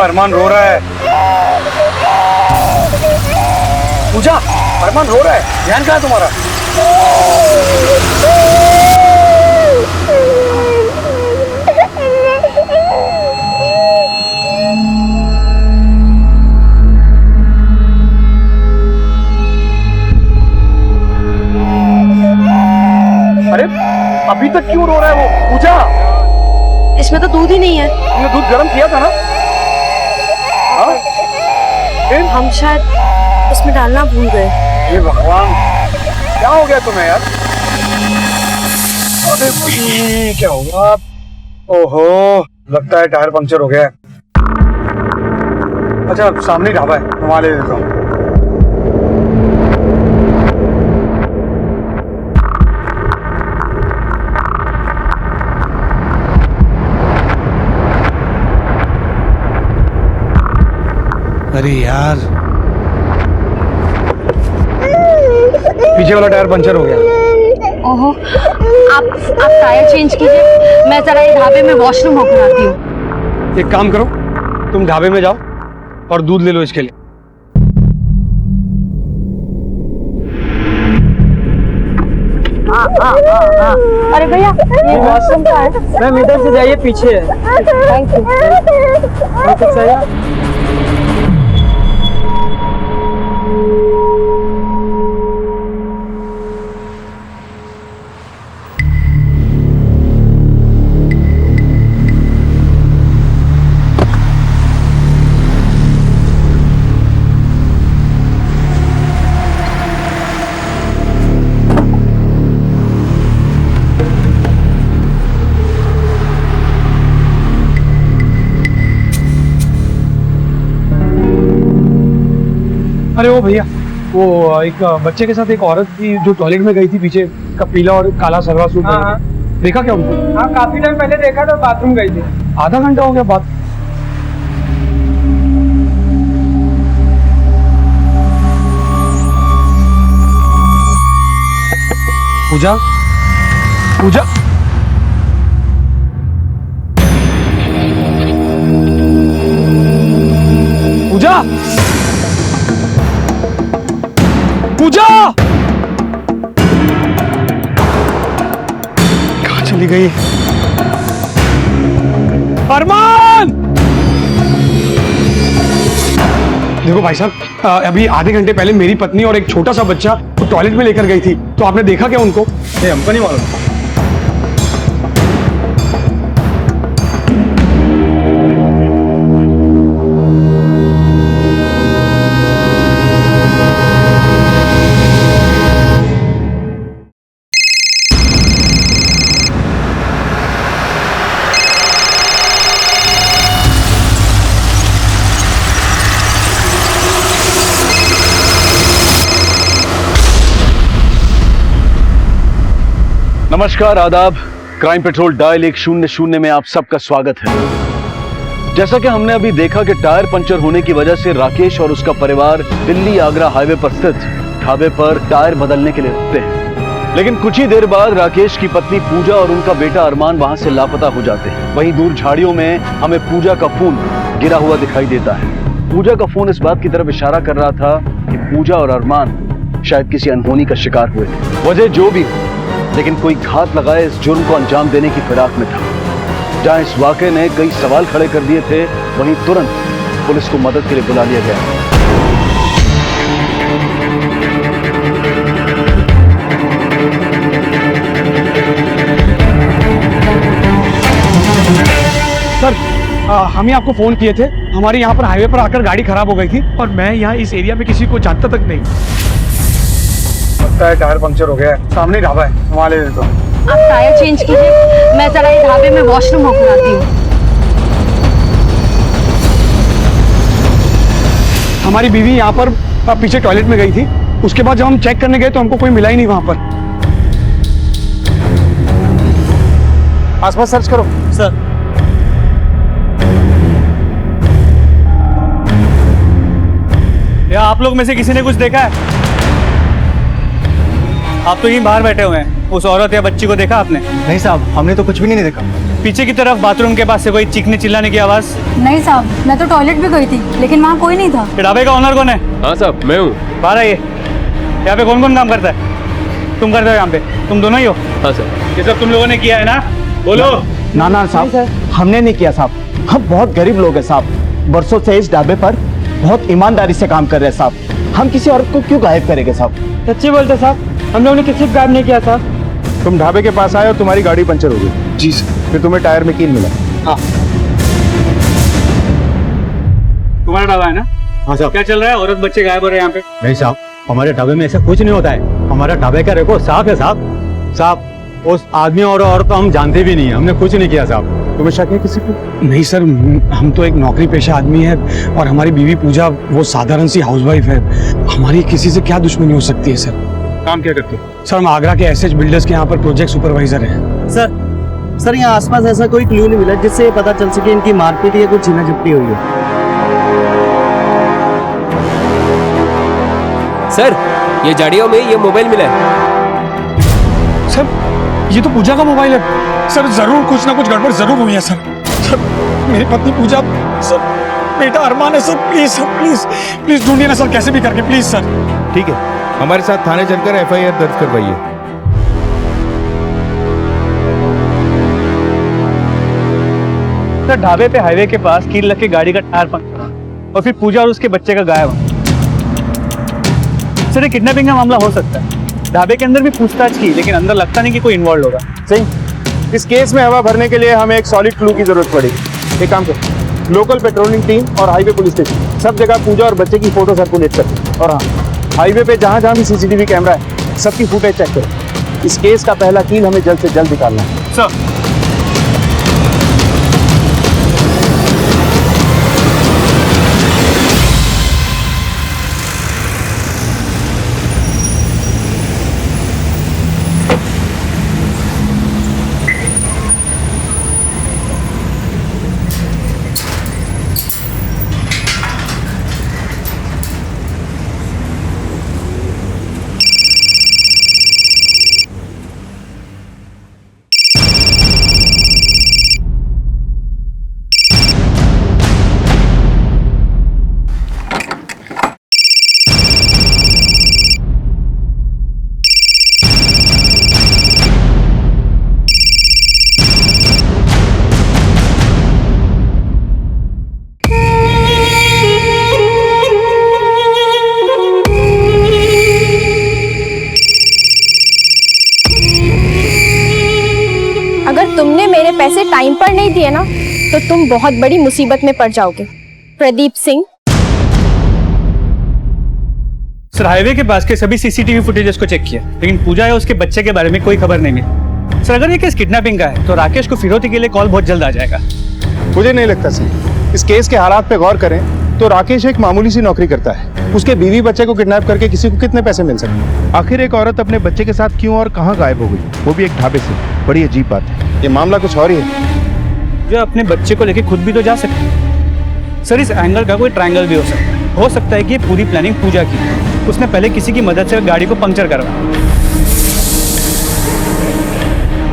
अरमान रो रहा है। पूजा, अरमान रो रहा है, ध्यान कहाँ है तुम्हारा? अरे अभी तक क्यों रो रहा है वो? पूजा, इसमें तो दूध ही नहीं है। तुमने दूध गर्म किया था ना? हाँ? हम शायद उसमें डालना भूल गए। हे भगवान, क्या हो गया तुम्हें यार? अरे क्या होगा? ओहो, लगता है टायर पंक्चर हो गया है। अच्छा, सामने ढाबा है, वहां ले देता हूँ। अरे यार, पीछे वाला टायर पंचर हो गया। ओहो, आप टायर चेंज कीजिए, मैं जरा ये ढाबे में वॉशरूम होकर आती हूँ। एक काम करो, तुम ढाबे में जाओ और दूध ले लो इसके लिए। अरे भैया, ये वॉशरूम का है। मैम इधर से जाइए, पीछे है। Thank you. अरे वो भैया, वो एक बच्चे के साथ एक औरत थी जो टॉयलेट में गई थी, पीछे का पीला और काला सलवार सूट पहन के। देखा क्या उनको? हाँ, काफी टाइम पहले देखा था, बाथरूम गई थी। आधा घंटा हो गया बात। पूजा, पूजा, पूजा, पूजा, कहाँ चली गई? अरमान! देखो भाई साहब, अभी आधे घंटे पहले मेरी पत्नी और एक छोटा सा बच्चा तो टॉयलेट में लेकर गई थी, तो आपने देखा क्या उनको? हमको नहीं मालूम। नमस्कार, आदाब। क्राइम पेट्रोल डायल 100 में आप सबका स्वागत है। जैसा कि हमने अभी देखा कि टायर पंचर होने की वजह से राकेश और उसका परिवार दिल्ली आगरा हाईवे पर स्थित ढाबे पर टायर बदलने के लिए रुकते हैं, लेकिन कुछ ही देर बाद राकेश की पत्नी पूजा और उनका बेटा अरमान वहां से लापता हो जाते हैं। वहीं दूर झाड़ियों में हमें पूजा का फोन गिरा हुआ दिखाई देता है। पूजा का फोन इस बात की तरफ इशारा कर रहा था कि पूजा और अरमान शायद किसी अनहोनी का शिकार हुए थे। वजह जो भी हो, लेकिन कोई घात लगाए इस जुर्म को अंजाम देने की फिराक में था। जहां इस वाकये ने कई सवाल खड़े कर दिए थे, वहीं तुरंत पुलिस को मदद के लिए बुला लिया गया। सर, हम ही आपको फोन किए थे। हमारे यहाँ पर हाईवे पर आकर गाड़ी खराब हो गई थी और मैं यहाँ इस एरिया में किसी को जानता तक नहीं। लगता है टायर पंक्चर हो गया है। सामने ढाबा है, वहां ले देता हूँ। आप टायर चेंज कीजिए, मैं जरा ये ढाबे में वॉशरूम होकर आती हूँ। हमारी बीवी यहाँ पर पीछे टॉयलेट में गई थी। उसके बाद जब हम चेक करने गए तो हमको कोई मिला ही नहीं वहां पर। आसपास सर्च करो। सर, या आप लोग में से किसी ने कुछ देखा है? आप तो यहीं बाहर बैठे हुए हैं, उस औरत या बच्ची को देखा आपने? नहीं साहब, हमने तो कुछ भी नहीं देखा। पीछे की तरफ बाथरूम के पास से कोई चीखने चिल्लाने की आवाज? नहीं साहब, मैं तो टॉयलेट भी गई थी लेकिन वहाँ कोई नहीं था। ढाबे का ऑनर कौन है? हाँ साहब, मैं हूँ। बाहर आइए। यहाँ पे कौन कौन काम करता है? तुम करते हो यहाँ पे? तुम दोनों ही हो? हाँ सर। ये सब तुम लोगों ने किया है ना? बोलो। ना साहब, हमने नहीं किया साहब। हम बहुत गरीब लोग हैं साहब। बरसों से इस ढाबे पर बहुत ईमानदारी से काम कर रहे हैं साहब। हम किसी औरत को क्यों गायब करेंगे साहब? सच्ची बोलते साहब, हम लोगों ने किसी को गायब नहीं किया साहब। तुम ढाबे के पास आए और तुम्हारी गाड़ी पंचर हो गई। जी सर। फिर तुम्हें टायर में कील मिला। हाँ। तुम्हारा ढाबा है ना? हाँ साहब। क्या चल रहा है? औरत बच्चे गायब हो रहे हैं यहाँ पे? नहीं साहब, हमारे ढाबे में ऐसा कुछ नहीं होता है। हमारा ढाबे का रिकॉर्ड साफ है साहब। साहब, उस आदमी और औरत को हम जानते भी नहीं है। हमने कुछ नहीं किया साहब। तुम्हें शक है किसी को? नहीं सर, हम तो एक नौकरी पेशा आदमी है और हमारी बीवी पूजा वो साधारण सी हाउसवाइफ है। हमारी किसी से क्या दुश्मनी हो सकती है सर? काम क्या करते हो? सर, हम आगरा के एसएच बिल्डर्स के यहाँ पर प्रोजेक्ट सुपरवाइजर हैं। सर यहाँ आसपास ऐसा कोई क्लू नहीं मिला जिससे ये पता चल सके इनकी मारपीट या कुछ छीना झपटी हुई हो। सर, ये झाड़ियों में ये मोबाइल मिला है। सर, ये तो पूजा का मोबाइल है। सर, जरूर कुछ ना कुछ गड़बड़ जरूर हुई है सर। सर, मेरी पत्नी पूजा, सर, बेटा अरमान है sir. Please sir, please please ढूंढिए ना सर, कैसे भी करके प्लीज सर। ठीक है, हमारे साथ थाने चलकर FIR दर्ज करवाइए। सर, ढाबे पे हाईवे के पास कील लग के गाड़ी का टायर पंक्चर और फिर पूजा और उसके बच्चे का गायब। सर, ये किडनैपिंग का मामला हो सकता है। ढाबे के अंदर भी पूछताछ की लेकिन अंदर लगता नहीं कि कोई इन्वॉल्व होगा। सही। इस केस में हवा भरने के लिए हमें एक सॉलिड क्लू की जरूरत पड़ेगी। एक काम करो, लोकल पेट्रोलिंग टीम और हाईवे पुलिस स्टेशन सब जगह पूजा और बच्चे की फोटो सर्कुलेट करते। और हाँ, हाईवे पे जहाँ जहाँ भी CCTV कैमरा है सबकी फुटेज चेक करो। इस केस का पहला कील हमें जल्द से जल्द निकालना है। सर, अगर तुमने मेरे पैसे टाइम पर नहीं दिए ना तो तुम बहुत बड़ी मुसीबत में पड़ जाओगे। प्रदीप सिंह। सर, हाईवे के पास के सभी CCTV फुटेजेस को चेक किया लेकिन पूजा या उसके बच्चे के बारे में कोई खबर नहीं मिली। सर, अगर ये केस किडनैपिंग का है तो राकेश को फिरौती के लिए कॉल बहुत जल्द आ जाएगा। मुझे नहीं लगता सही। इस केस के हालात पे गौर करें तो राकेश एक मामूली सी नौकरी करता है। उसके बीवी बच्चे को किडनैप करके किसी को कितने पैसे मिल सकते? आखिर एक औरत अपने बच्चे के साथ क्यों और कहाँ गायब हो गई, वो भी एक ढाबे से? बड़ी अजीब बात है। ये मामला कुछ और ही है। जो अपने बच्चे को लेके खुद भी तो जा सकते हैं। सर, इस एंगल का कोई ट्रायंगल भी हो सकता है। हो सकता है कि ये पूरी प्लानिंग पूजा की है। उसने पहले किसी की मदद से गाड़ी को पंक्चर करवाया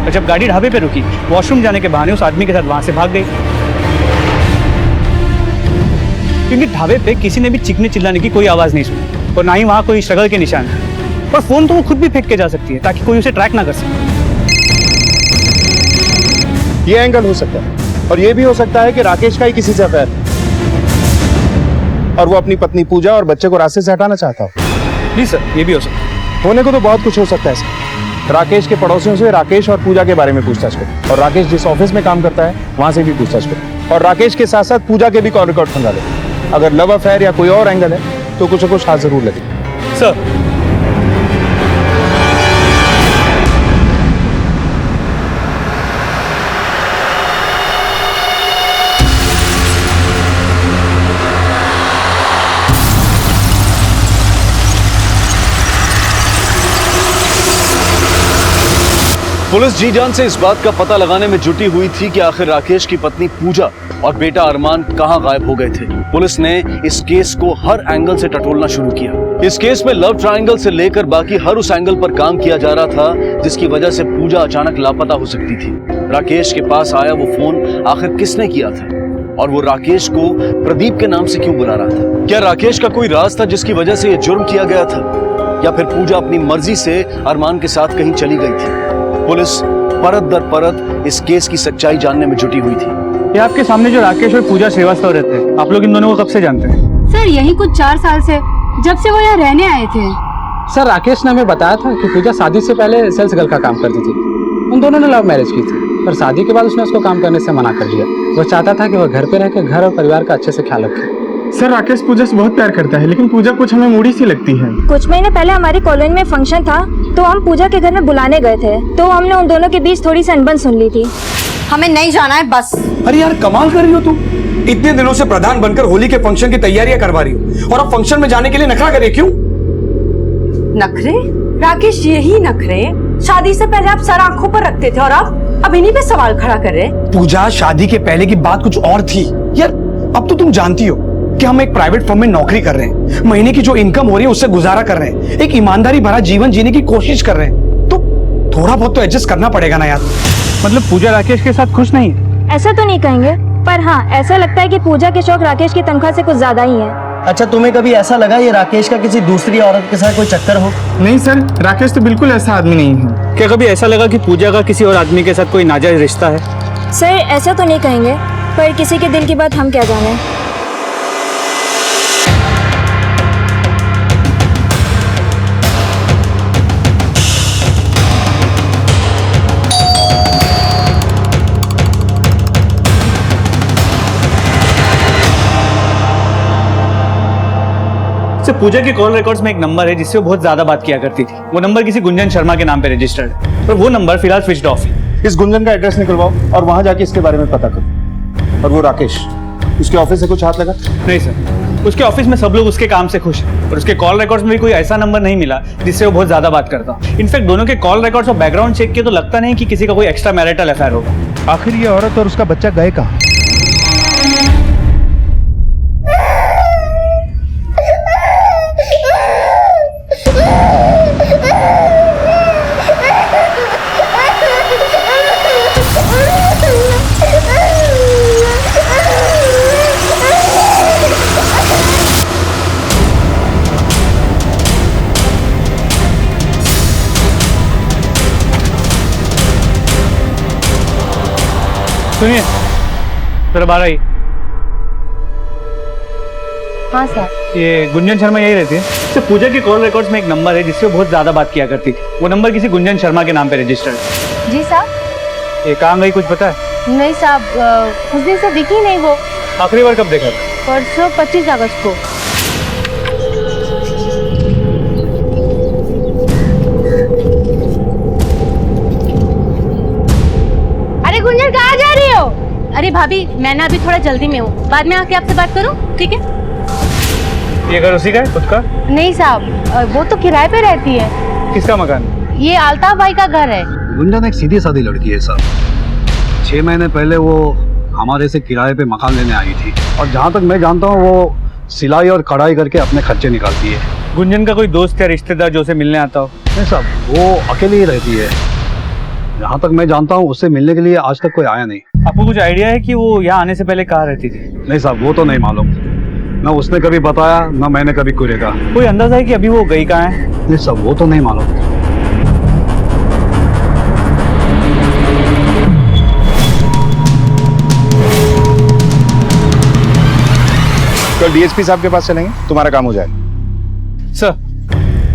और जब गाड़ी ढाबे पे रुकी वॉशरूम जाने के बहाने उस आदमी के साथ वहां से भाग गई। क्योंकि ढाबे पे किसी ने भी चीखने चिल्लाने की कोई आवाज नहीं सुनी और ना ही वहां कोई स्ट्रगल के निशान है। पर फोन तो वो खुद भी फेंक के जा सकती है ताकि कोई उसे ट्रैक ना कर सके। ये एंगल हो सकता है और ये भी हो सकता है कि राकेश का ही किसी से अफेयर है और वो अपनी पत्नी पूजा और बच्चे को रास्ते से हटाना चाहता हो। जी सर, ये भी हो सकता है। होने को तो बहुत कुछ हो सकता है सर। राकेश के पड़ोसियों से राकेश और पूजा के बारे में पूछताछ करो और राकेश जिस ऑफिस में काम करता है वहां से भी पूछताछ करो और राकेश के साथ साथ पूजा के भी कॉल रिकॉर्ड खंगा लो। अगर लव अफेयर या कोई और एंगल है तो कुछ न कुछ हाथ जरूर लगे। सर, पुलिस जी जान से इस बात का पता लगाने में जुटी हुई थी कि आखिर राकेश की पत्नी पूजा और बेटा अरमान कहां गायब हो गए थे। पुलिस ने इस केस को हर एंगल से टटोलना शुरू किया। इस केस में लव ट्रायंगल से लेकर बाकी हर उस एंगल पर काम किया जा रहा था जिसकी वजह से पूजा अचानक लापता हो सकती थी। राकेश के पास आया वो फोन आखिर किसने किया था, और वो राकेश को प्रदीप के नाम से क्यों बुला रहा था? क्या राकेश का कोई राज था जिसकी वजह से ये जुर्म किया गया था, या फिर पूजा अपनी मर्जी से अरमान के साथ कहीं चली गई थी? पुलिस परत दर परत इस केस की सच्चाई जानने में जुटी हुई थी। ये आपके सामने जो राकेश और पूजा श्रीवास्तव रहते हैं, आप लोग इन दोनों को कब से जानते हैं? सर यही कुछ 4 साल से, जब से वो यहाँ रहने आए थे। सर राकेश ने हमें बताया था कि पूजा शादी से पहले सेल्स गर्ल का काम करती थी। उन दोनों ने लव मैरिज की थी, पर शादी के बाद उसने उसको काम करने से मना कर दिया। वो चाहता था कि वह घर पे रहकर घर और परिवार का अच्छे से ख्याल रखे। सर राकेश पूजा से बहुत प्यार करता है, लेकिन पूजा कुछ हमें मूडी सी लगती है। कुछ महीने पहले हमारी कॉलोनी में फंक्शन था, तो हम पूजा के घर में बुलाने गए थे, तो हमने उन दोनों के बीच थोड़ी सी अनबन सुन ली थी। हमें नहीं जाना है बस। अरे यार कमाल कर रही हो तुम, इतने दिनों से प्रधान बनकर होली के फंक्शन की तैयारियां करवा रही हो, और अब फंक्शन में जाने के लिए नखरा करे क्यों? नखरे? राकेश यही नखरे? शादी से पहले आप सर आंखों पर रखते थे और अब इन्हीं पे सवाल खड़ा कर रहे हैं। पूजा शादी के पहले की बात कुछ और थी यार। अब तो तुम जानती हो कि हम एक प्राइवेट फर्म में नौकरी कर रहे हैं, महीने की जो इनकम हो रही है उससे गुजारा कर रहे हैं, एक ईमानदारी भरा जीवन जीने की कोशिश कर रहे हैं, तो थोड़ा बहुत तो एडजस्ट करना पड़ेगा ना यार। मतलब पूजा राकेश के साथ खुश नहीं है? ऐसा तो नहीं कहेंगे, पर हाँ ऐसा लगता है कि पूजा के शौक राकेश की तनख्वाह से कुछ ज्यादा ही है। अच्छा, तुम्हें कभी ऐसा लगा ये राकेश का किसी दूसरी औरत के साथ कोई चक्कर हो? नहीं सर, राकेश तो बिल्कुल ऐसा आदमी नहीं है। क्या कभी ऐसा लगा कि पूजा का किसी और आदमी के साथ कोई नाजायज रिश्ता है? सर ऐसा तो नहीं कहेंगे, पर किसी के दिल की बात हम क्या जाने। पूजा के कॉल रिकॉर्ड्स में एक नंबर है जिससे वो बहुत ज्यादा बात किया करती थी। वो नंबर किसी गुंजन शर्मा के नाम पे रजिस्टर्ड है, पर वो नंबर फिलहाल स्विच्ड ऑफ है। इस गुंजन का एड्रेस निकलवाओ और वहां जाके इसके बारे में पता करो। और वो राकेश, उसके ऑफिस से कुछ हाथ लगा? नहीं सर, उसके ऑफिस में सब लोग उसके काम से खुश हैं, और उसके कॉल रिकॉर्ड्स में भी कोई ऐसा नंबर नहीं मिला जिससे वो बहुत ज्यादा बात करता। इनफैक्ट दोनों के कॉल रिकॉर्ड्स और बैकग्राउंड चेक किए तो लगता नहीं कि किसी का कोई एक्स्ट्रा मैरिटल अफेयर होगा। आखिर ये औरत और उसका बच्चा गए कहाँ? सुनिए जरा बाहर आई। हाँ सर। ये गुंजन शर्मा यही रहती है? तो पूजा के कॉल रिकॉर्ड्स में एक नंबर है जिससे वो बहुत ज्यादा बात किया करती थी। वो नंबर किसी गुंजन शर्मा के नाम पे रजिस्टर्ड है। जी साहब। ये कहाँ गई कुछ पता है? नहीं साहब, उस दिन से दिखी नहीं वो। आखिरी बार कब देखा? परसों 25 अगस्त को। अरे गुंजन कहाँ जा रही हो? अरे भाभी मैं ना अभी थोड़ा जल्दी में हूँ, बाद में आके आपसे बात करूँ, ठीक है? ये घर उसी का है खुद का? नहीं साहब, वो तो किराए पे रहती है। किसका मकान? ये अल्ताफ भाई का घर है। गुंजन एक सीधी सादी लड़की है साहब। 6 महीने पहले वो हमारे से किराए पे मकान लेने आई थी, और जहाँ तक मैं जानता हूँ वो सिलाई और कढ़ाई करके अपने खर्चे निकालती है। गुंजन का कोई दोस्त या रिश्तेदार जो उसे मिलने आता हो? नहीं साहब, वो अकेली ही रहती है। जहाँ तक मैं जानता हूँ उससे मिलने के लिए आज तक कोई आया नहीं। आपको कुछ आइडिया है कि वो यहाँ आने से पहले कहाँ रहती थी? नहीं साहब, वो तो नहीं मालूम। ना उसने कभी बताया, ना मैंने कभी कोई देखा। कोई अंदाजा है कि अभी वो गई कहाँ है? नहीं साहब, वो तो नहीं मालूम। कल डीएसपी साहब के पास चलेंगे, तुम्हारा काम हो जाएगा। सर,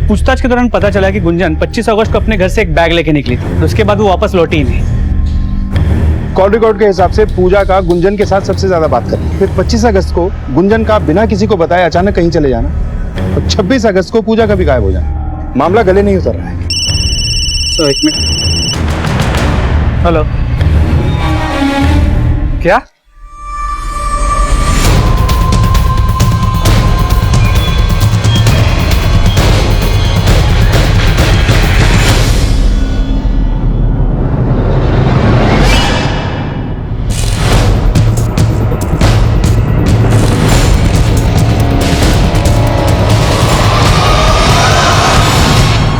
पूछताछ के दौरान पता चला कि गुंजन 25 अगस्त को अपने घर से एक बैग लेके निकली थी, उसके बाद वो वापस लौटी ही नहीं। कॉल रिकॉर्ड के हिसाब से पूजा का गुंजन के साथ सबसे ज्यादा बात करनी। फिर 25 अगस्त को गुंजन का बिना किसी को बताए अचानक कहीं चले जाना, और 26 अगस्त को पूजा का भी गायब हो जाना। मामला गले नहीं उतर रहा है। सर एक मिनट। हेलो, क्या?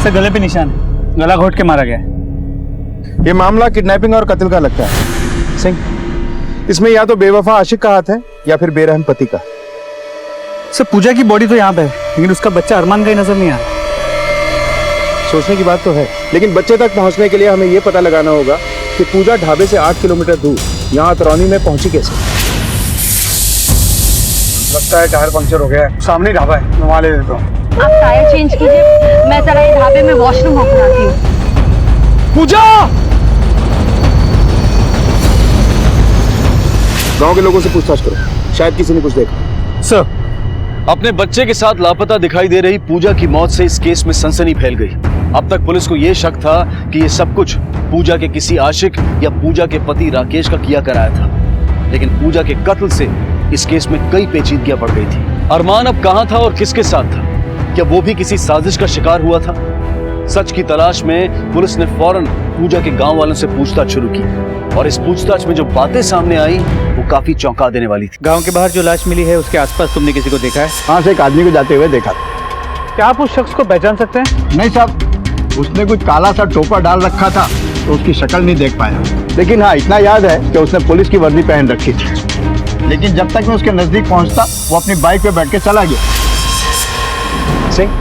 सर गले पे निशान है, गला घोट के मारा गया है। ये मामला किडनैपिंग और कत्ल का लगता है। सिंह, इसमें या तो बेवफा आशिक का हाथ है या फिर बेरहम पति का। सर पूजा की बॉडी तो यहाँ पे है, लेकिन उसका बच्चा अरमान कहीं नजर नहीं आ रहा। सोचने की बात तो है, लेकिन बच्चे तक पहुंचने के लिए हमें यह पता लगाना होगा कि पूजा ढाबे से 8 किलोमीटर दूर यहाँ अतरौनी में पहुंची कैसे। लगता है टायर पंक्चर हो गया है। सामने ढाबा है, मैं वहां ले लेता हूँ। आप टायर चेंज कीजिए, मैं जरा ये ढाबे में वॉशरूम होकर आती हूँ। पूजा! गांव के लोगों से पूछताछ करो, शायद किसी ने कुछ देखा। सर, अपने बच्चे के साथ लापता दिखाई दे रही पूजा की मौत से इस केस में सनसनी फैल गई। अब तक पुलिस को यह शक था कि ये सब कुछ पूजा के किसी आशिक या पूजा के पति राकेश का किया कराया था, लेकिन पूजा के कत्ल से इस केस में कई पेचीदगियां बढ़ गई थी। अरमान अब कहां था और किसके साथ था? क्या वो भी किसी साजिश का शिकार हुआ था? सच की तलाश में पुलिस ने फौरन पूजा के गांव वालों से पूछताछ शुरू की और इस पूछताछ में जो बातें सामने आई वो काफी चौंका देने वाली थी। गांव के बाहर जो लाश मिली है उसके आसपास तुमने किसी को देखा है? हाँ से एक आदमी को जाते हुए देखा था। क्या आप उस शख्स को पहचान सकते हैं? नहीं साहब, उसने कुछ काला सा टोपा डाल रखा था तो उसकी शक्ल नहीं देख पाया, लेकिन हाँ इतना याद है कि उसने पुलिस की वर्दी पहन रखी थी। लेकिन जब तक मैं उसके नजदीक पहुंचता वो अपनी बाइक पे बैठ के चला गया। सिंह,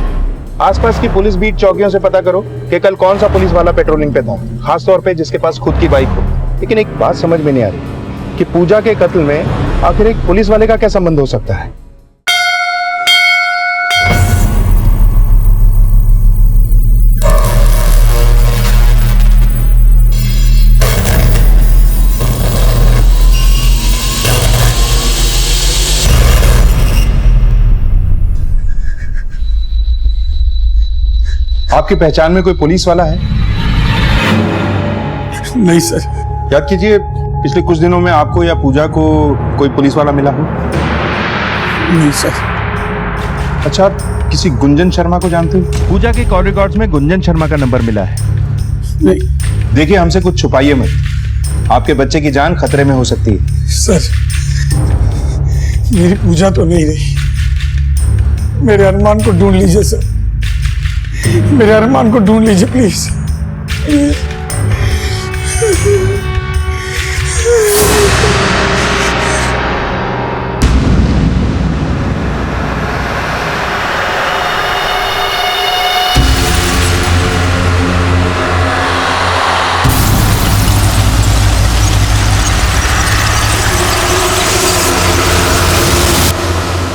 आसपास की पुलिस बीट चौकियों से पता करो कि कल कौन सा पुलिस वाला पेट्रोलिंग पे था, खास तौर पे जिसके पास खुद की बाइक हो। लेकिन एक बात समझ में नहीं आ रही कि पूजा के कत्ल में आखिर एक पुलिस वाले का क्या संबंध हो सकता है। आपकी पहचान में कोई पुलिस वाला है? नहीं सर। याद कीजिए, पिछले कुछ दिनों में आपको या पूजा को कोई पुलिस वाला मिला हो? नहीं सर। अच्छा, आप किसी गुंजन शर्मा को जानते हो? पूजा के कॉल रिकॉर्ड्स में गुंजन शर्मा का नंबर मिला है। नहीं। देखिए, हमसे कुछ छुपाइए मत, आपके बच्चे की जान खतरे में हो सकती है। सर, मेरी पूजा तो नहीं रही। मेरे अरमान को ढूंढ लीजिए सर, मेरे अरमान को ढूंढ लीजिए प्लीज।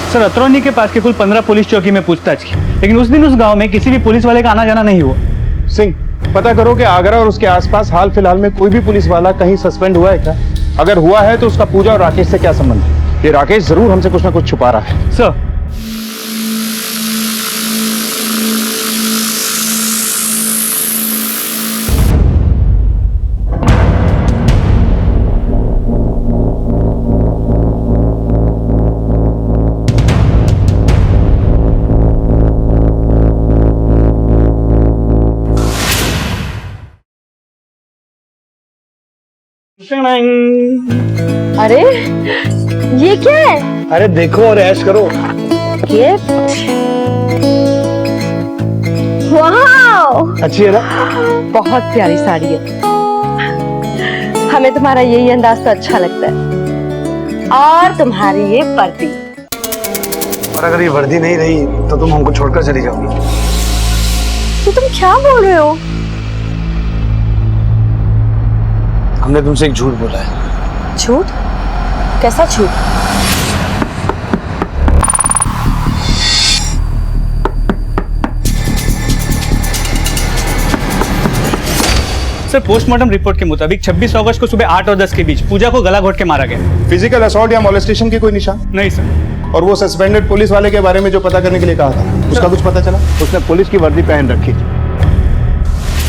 सर अतरौनी के पास के कुल 15 पुलिस चौकी में पूछताछ की, लेकिन उस दिन उस गांव में किसी भी पुलिस वाले का आना जाना नहीं हुआ। सिंह, पता करो कि आगरा और उसके आसपास हाल फिलहाल में कोई भी पुलिस वाला कहीं सस्पेंड हुआ है क्या? अगर हुआ है तो उसका पूजा और राकेश से क्या संबंध है? ये राकेश जरूर हमसे कुछ ना कुछ छुपा रहा है। सर, अरे ये क्या है? अरे देखो और ऐश करो। ये वाओ, अच्छी है ना? बहुत प्यारी साड़ी है। हमें तुम्हारा यही अंदाज तो अच्छा लगता है, और तुम्हारी ये वर्दी। और अगर ये वर्दी नहीं रही तो तुम हमको छोड़कर चली जाओगी। तो तुम क्या बोल रहे हो? हमने तुमसे एक झूठ बोला है। झूठ? कैसा झूठ? सर पोस्टमार्टम रिपोर्ट के मुताबिक 26 अगस्त को सुबह 8 और 10 के बीच पूजा को गला घोट के मारा गया। फिजिकल असॉल्ट या मोलेस्टेशन के कोई निशान? नहीं सर। और वो सस्पेंडेड पुलिस वाले के बारे में जो पता करने के लिए कहा था, उसका कुछ पता चला? उसने पुलिस की वर्दी पहन रखी थी।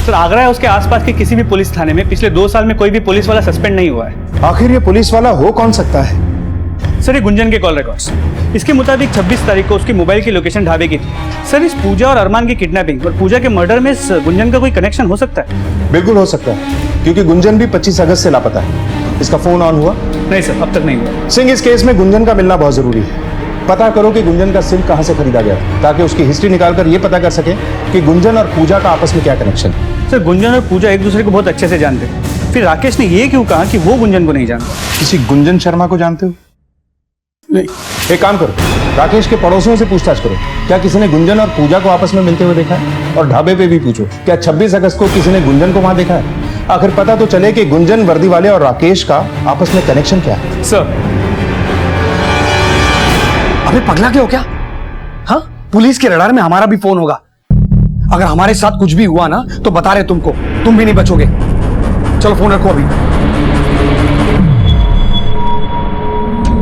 सर आगरा है उसके आसपास के किसी भी पुलिस थाने में पिछले 2 साल में कोई भी पुलिस वाला सस्पेंड नहीं हुआ है। आखिर ये पुलिस वाला हो कौन सकता है? सर ये गुंजन के कॉल रिकॉर्ड्स, इसके मुताबिक 26 तारीख को उसकी मोबाइल की लोकेशन ढाबे की थी। सर इस पूजा और अरमान की किडनैपिंग और पूजा के मर्डर में इस गुंजन का कोई कनेक्शन हो सकता है? बिल्कुल हो सकता है, क्योंकि गुंजन भी 25 अगस्त से लापता है। इसका फोन ऑन हुआ? नहीं सर, अब तक नहीं हुआ। सिंह, इस केस में गुंजन का मिलना बहुत जरूरी है। पता करो कि गुंजन का सिम कहाँ से खरीदा गया, ताकि उसकी हिस्ट्री निकालकर ये पता कर सके कि गुंजन और पूजा का आपस में क्या कनेक्शन है। सर गुंजन और पूजा एक दूसरे को बहुत अच्छे से जानते हैं, फिर राकेश ने ये क्यों कहा कि वो गुंजन को नहीं जानता? किसी गुंजन शर्मा को जानते हो? नहीं। एक काम करो, राकेश के पड़ोसियों से पूछताछ करो, क्या किसी ने गुंजन और पूजा को आपस में मिलते हुए देखा है? और ढाबे पे भी पूछो, क्या 26 अगस्त को किसी ने गुंजन को वहां देखा है? आखिर पता तो चले कि गुंजन वर्दी वाले और राकेश का आपस में कनेक्शन क्या है। सर अबे पगला क्या हो क्या? हाँ, पुलिस के रडार में हमारा भी फोन होगा। अगर हमारे साथ कुछ भी हुआ ना तो बता रहे तुमको, तुम भी नहीं बचोगे। चलो फोन रखो अभी।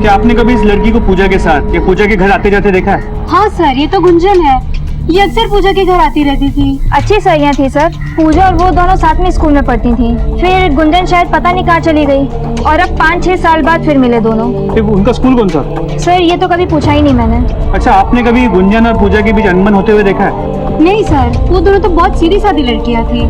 क्या आपने कभी इस लड़की को पूजा के साथ या पूजा के घर आते जाते देखा है? हाँ सर, ये तो गुंजन है, ये अक्सर पूजा के घर आती रहती थी। अच्छी सहेलियां थी सर। पूजा और वो दोनों साथ में स्कूल में पढ़ती थी। फिर गुंजन शायद पता नहीं कहाँ चली गई और अब 5-6 साल बाद फिर मिले दोनों। उनका स्कूल कौन सा? सर ये तो कभी पूछा ही नहीं मैंने। अच्छा, आपने कभी गुंजन और पूजा के बीच अनबन होते हुए देखा है? नहीं सर, वो दोनों तो बहुत सीधी सादी लड़कियाँ थी।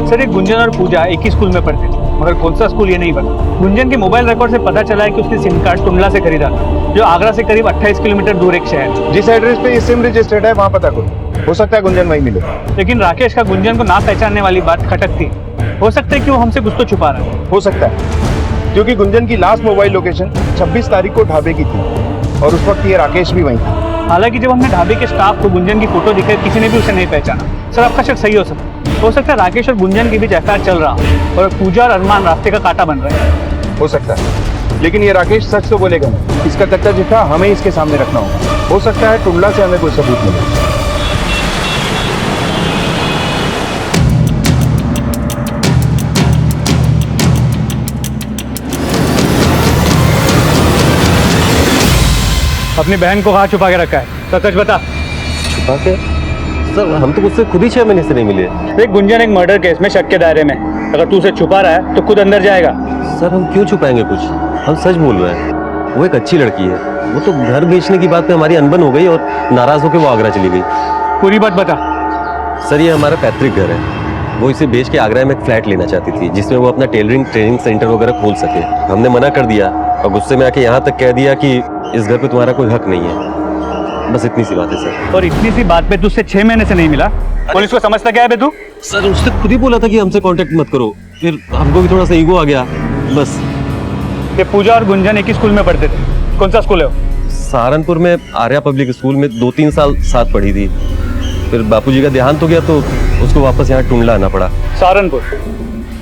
सर ये गुंजन और पूजा एक ही स्कूल में पढ़ते थे, मगर कौन सा स्कूल ये नहीं पता। गुंजन के मोबाइल रिकॉर्ड से पता चला है कि उसकी सिम कार्ड टुंडला से खरीदा था, जो आगरा से करीब 28 किलोमीटर दूर एक शहर। जिस एड्रेस पे ये सिम रजिस्टर्ड है वहां पता करो, हो सकता है गुंजन वहीं मिले। लेकिन राकेश का गुंजन को ना पहचानने वाली बात खटकती। हो सकता है कि वो हमसे कुछ तो छुपा रहा है। हो सकता है, क्योंकि गुंजन की लास्ट मोबाइल लोकेशन 26 तारीख को ढाबे की थी और उस वक्त ये राकेश भी वहीं था। हालांकि जब हमने ढाबे के स्टाफ को गुंजन की फोटो दिखाई, किसी ने भी उसे नहीं पहचाना। सर आपका शक सही हो सकता है राकेश और गुंजन के बीच एफआईआर चल रहा हो और पूजा और अरमान रास्ते का कांटा बन रहे हैं। हो सकता है, लेकिन ये राकेश सच तो बोलेगा नहीं। इसका कच्चा चिट्ठा हमें इसके सामने रखना होगा। हो सकता है टुंडला से हमें कोई सबूत मिले। अपनी बहन को कहाँ छुपा के रखा है? सच बता। छुपा के? सर हम तो उससे खुद ही 6 महीने से नहीं मिले। देख गुंजन एक मर्डर केस में शक के दायरे में, अगर तू उसे छुपा रहा है तो खुद अंदर जाएगा। सर हम क्यों छुपाएंगे कुछ, हम सच बोल रहे हैं। वो एक अच्छी लड़की है, वो तो घर बेचने की बात पे हमारी अनबन हो गई और नाराज होकर वो आगरा चली गई। पूरी बात बता। सर ये हमारा पैतृक घर है, वो इसे बेच के आगरा में एक फ्लैट लेना चाहती थी जिसमें वो अपना टेलरिंग ट्रेनिंग सेंटर वगैरह खोल सके। हमने मना कर दिया और गुस्से में आके यहाँ तक कह दिया कि इस घर पे तुम्हारा कोई हक नहीं है। बस इतनी सी बात है सर। और इतनी सी बात पे तुझसे 6 महीने से नहीं मिला, पुलिस को समझता क्या है बे तू? सर उसने खुद ही बोला था कि हमसे कांटेक्ट मत करो, फिर हमको भी थोड़ा सा ईगो आ गया बस। ये पूजा और गुंजन एक ही स्कूल में पढ़ते थे। कौन सा स्कूल है वो? सहारनपुर में आर्या पब्लिक स्कूल में 2-3 साल साथ पढ़ी थी, फिर बापूजी का देहांत हो गया तो उसको वापस यहाँ टुंडला आना पड़ा। सहारनपुर?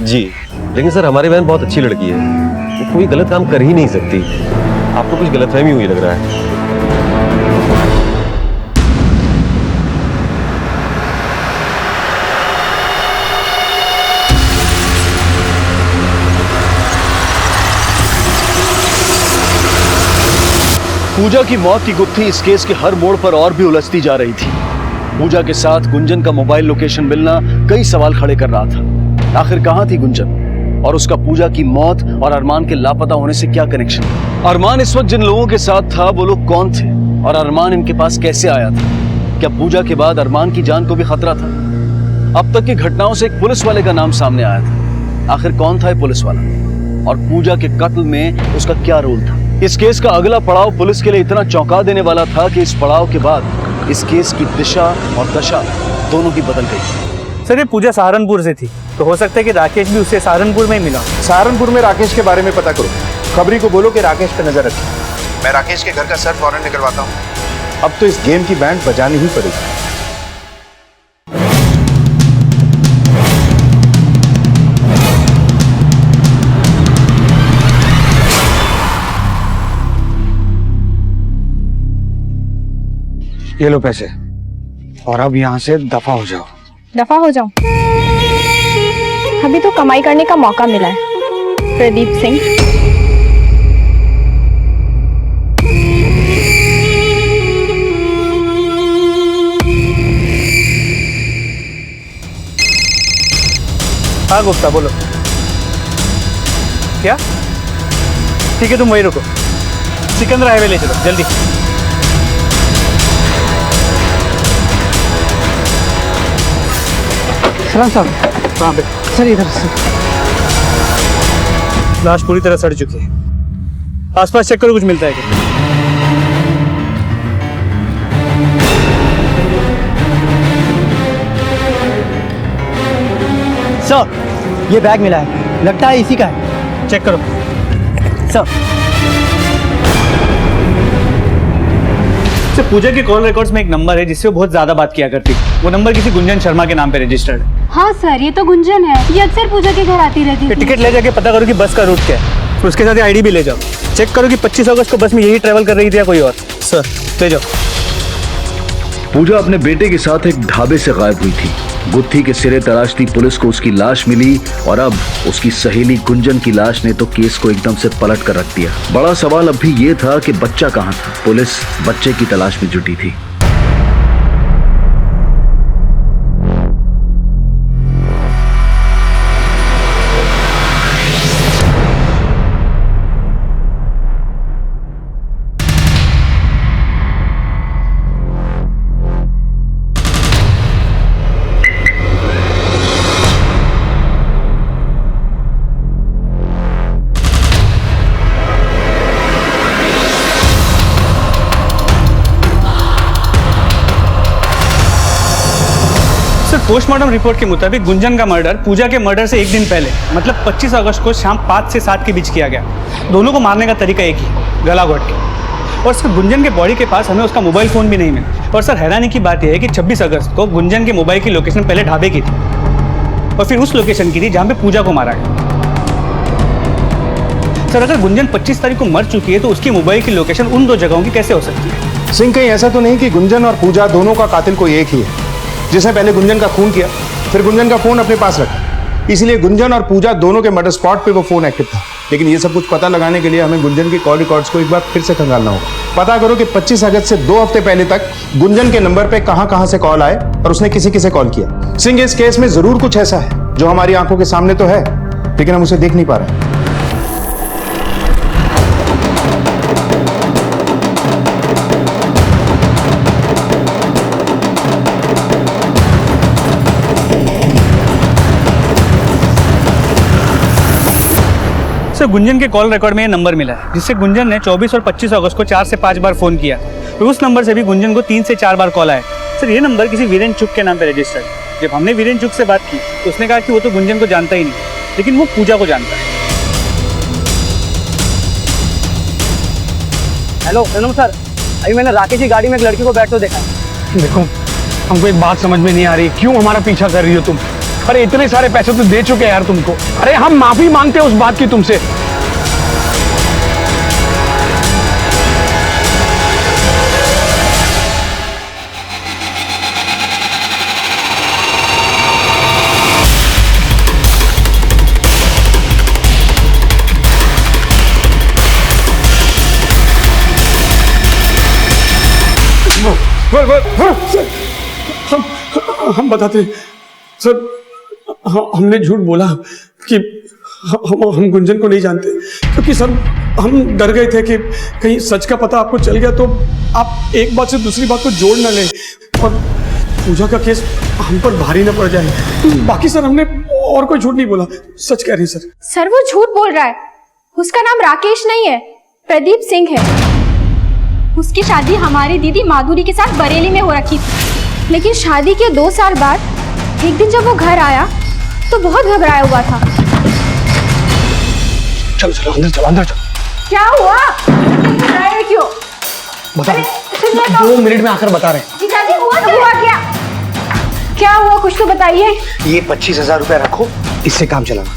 जी, लेकिन सर हमारी बहन बहुत अच्छी लड़की है, वो कोई गलत काम कर ही नहीं सकती। आपको कुछ गलतफहमी हुई लग रहा है। पूजा की मौत की गुत्थी इस केस के हर मोड़ पर और भी उलझती जा रही थी। पूजा के साथ गुंजन का मोबाइल लोकेशन मिलना कई सवाल खड़े कर रहा था। आखिर कहां थी गुंजन और उसका पूजा की मौत और अरमान के लापता होने से क्या कनेक्शन? अरमान इस वक्त जिन लोगों के साथ था वो लोग कौन थे और अरमान इनके पास कैसे आया था? क्या पूजा के बाद अरमान की जान को भी खतरा था? अब तक की घटनाओं से एक पुलिस वाले का नाम सामने आया था। आखिर कौन था ये पुलिस वाला और पूजा के कत्ल में उसका क्या रोल था? इस केस का अगला पड़ाव पुलिस के लिए इतना चौंका देने वाला था कि इस पड़ाव के बाद इस केस की दिशा और दशा दोनों की बदल गई। सर ये पूजा सहारनपुर से थी, तो हो सकता है कि राकेश भी उससे सहारनपुर में ही मिला। सहारनपुर में राकेश के बारे में पता करो, खबरी को बोलो कि राकेश पे नजर रखे। मैं राकेश के घर का सर्च वारंट निकलवाता हूँ। अब तो इस गेम की बैंड बजानी ही पड़ेगी। ये लो पैसे और अब यहाँ से दफा हो जाओ। दफा हो जाऊं? अभी तो कमाई करने का मौका मिला है। प्रदीप सिंह। हाँ गुप्ता बोलो। क्या? ठीक है तुम वहीं रुको, सिकंदर हाईवे ले चलो जल्दी। सलाम साहब। कहाँ पे? सर इधर से। लाश पूरी तरह सड़ चुकी है, आसपास चेक करो कुछ मिलता है क्या? सर, ये बैग मिला है, लगता है इसी का है। चेक करो सर। पूजा के कॉल रिकॉर्ड्स में एक नंबर है जिससे वो बहुत ज्यादा बात किया करती। वो नंबर किसी गुंजन शर्मा के नाम पे रजिस्टर्ड है। हाँ सर, ये तो गुंजन है, ये अक्सर पूजा के घर आती रहती ये थी। टिकट ले जाके पता करो कि बस का रूट क्या है, उसके साथ आईडी भी ले जाओ। चेक करो कि 25 अगस्त को बस में यही ट्रेवल कर रही थी या कोई और। सर ले जाओ। पूजा अपने बेटे के साथ एक ढाबे से गायब हुई थी। गुत्थी के सिरे तराशती पुलिस को उसकी लाश मिली और अब उसकी सहेली गुंजन की लाश ने तो केस को एकदम से पलट कर रख दिया। बड़ा सवाल अब भी ये था कि बच्चा कहाँ था। पुलिस बच्चे की तलाश में जुटी थी। पोस्टमार्टम रिपोर्ट के मुताबिक गुंजन का मर्डर पूजा के मर्डर से एक दिन पहले मतलब 25 अगस्त को शाम 5 से 7 के बीच किया गया। दोनों को मारने का तरीका एक ही, गला घोट के। और सर गुंजन के बॉडी के पास हमें उसका मोबाइल फ़ोन भी नहीं मिला। और सर हैरानी की बात यह है कि 26 अगस्त को गुंजन के मोबाइल की लोकेशन पहले ढाबे की थी और फिर उस लोकेशन की थी जहाँ पे पूजा को मारा गया। सर अगर गुंजन 25 तारीख को मर चुकी है तो उसकी मोबाइल की लोकेशन उन दो जगहों की कैसे हो सकती है? सिंह, कहीं ऐसा तो नहीं कि गुंजन और पूजा दोनों का कातिल कोई एक ही है, जिसने पहले गुंजन का खून किया फिर गुंजन का फोन अपने पास रखा। इसलिए गुंजन और पूजा दोनों के मर्डर स्पॉट पे वो फोन एक्टिव था। लेकिन ये सब कुछ पता लगाने के लिए हमें गुंजन की कॉल रिकॉर्ड्स को एक बार फिर से खंगालना होगा। पता करो कि 25 अगस्त से 2 हफ्ते पहले तक गुंजन के नंबर पे कहां से कॉल आए और उसने किसे किसे कॉल किया। सिंह, इस केस में जरूर कुछ ऐसा है जो हमारी आंखों के सामने तो है लेकिन हम उसे देख नहीं पा रहे। सर गुंजन के कॉल रिकॉर्ड में ये नंबर मिला है जिससे गुंजन ने 24 और 25 अगस्त को 4 से 5 बार फोन किया और उस नंबर से भी गुंजन को 3 से 4 बार कॉल आए। सर ये नंबर किसी वीरेन चुग के नाम पे रजिस्टर्ड है। जब हमने वीरेन चुग से बात की तो उसने कहा कि वो तो गुंजन को जानता ही नहीं, लेकिन वो पूजा को जानता है। हेलो सर, अभी मैंने राकेश की गाड़ी में एक लड़की को बैठते देखा। देखो हमको एक बात समझ में नहीं आ रही, क्यों हमारा पीछा कर रही हो तुम? अरे इतने सारे पैसे तो दे चुके हैं यार तुमको। अरे हम माफी मांगते हैं उस बात की तुमसे। हम बताते हैं सर, हमने झूठ बोला कि हम गुंजन को नहीं जानते, क्योंकि सर हम डर गए थे कि कहीं सच का पता आपको चल गया तो आप एक बात से दूसरी बात को जोड़ न लें और पूजा का केस हम पर भारी न पड़ जाए। बाकी सर हमने और कोई झूठ नहीं बोला, सच कह रही सर। सर वो झूठ बोल रहा है, उसका नाम राकेश नहीं है, प्रदीप सिंह है। उसकी शादी हमारी दीदी माधुरी के साथ बरेली में हो रखी थी, लेकिन शादी के 2 साल बाद एक दिन जब वो घर आया तो बहुत घबराया हुआ था। चलो चलो अंदर चलो, अंदर चलो। क्या हुआ? घबराए क्यों? बता रहे 2 मिनट में आकर बता रहे हैं। जीजाजी हुआ क्या? क्या हुआ कुछ तो बताइए। ये 25,000 रुपया रखो, इससे काम चलाना,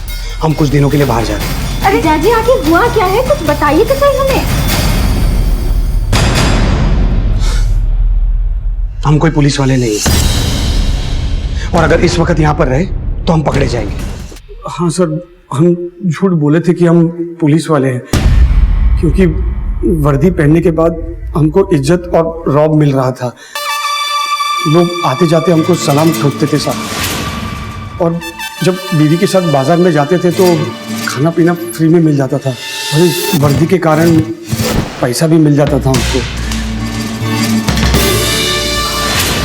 हम कुछ दिनों के लिए बाहर जा रहे हैं। अरे जीजाजी आखिर हुआ क्या है, कुछ बताइए तो सही हमें। हम कोई पुलिस वाले नहीं और अगर इस वक्त यहाँ पर रहे तो हम पकड़े जाएंगे। हाँ सर, हम झूठ बोले थे कि हम पुलिस वाले हैं, क्योंकि वर्दी पहनने के बाद हमको इज्जत और रौब मिल रहा था। लोग आते जाते हमको सलाम ठोकते थे साहब, और जब बीवी के साथ बाजार में जाते थे तो खाना पीना फ्री में मिल जाता था और इस वर्दी के कारण पैसा भी मिल जाता था हमको।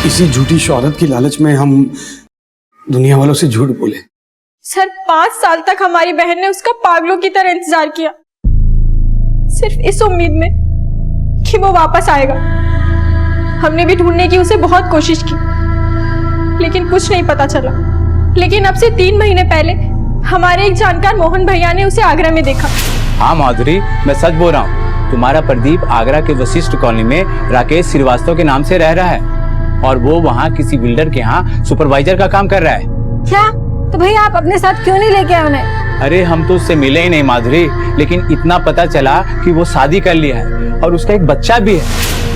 इसी झूठी शोहरत की लालच में हम दुनिया वालों से झूठ बोले। सर 5 साल तक हमारी बहन ने उसका पागलों की तरह इंतजार किया, सिर्फ इस उम्मीद में कि वो वापस आएगा। हमने भी ढूंढने की उसे बहुत कोशिश की, लेकिन कुछ नहीं पता चला। लेकिन अब से 3 महीने पहले हमारे एक जानकार मोहन भैया ने उसे आगरा में देखा। हाँ माधुरी, मैं सच बोल रहा हूँ। तुम्हारा प्रदीप आगरा के वशिष्ठ कॉलोनी में राकेश श्रीवास्तव के नाम से रह रहा है और वो वहाँ किसी बिल्डर के यहाँ सुपरवाइजर का काम कर रहा है। क्या? तो भैया आप अपने साथ क्यों नहीं लेके आए उन्हें? अरे हम तो उससे मिले ही नहीं माधुरी, लेकिन इतना पता चला कि वो शादी कर लिया है और उसका एक बच्चा भी है।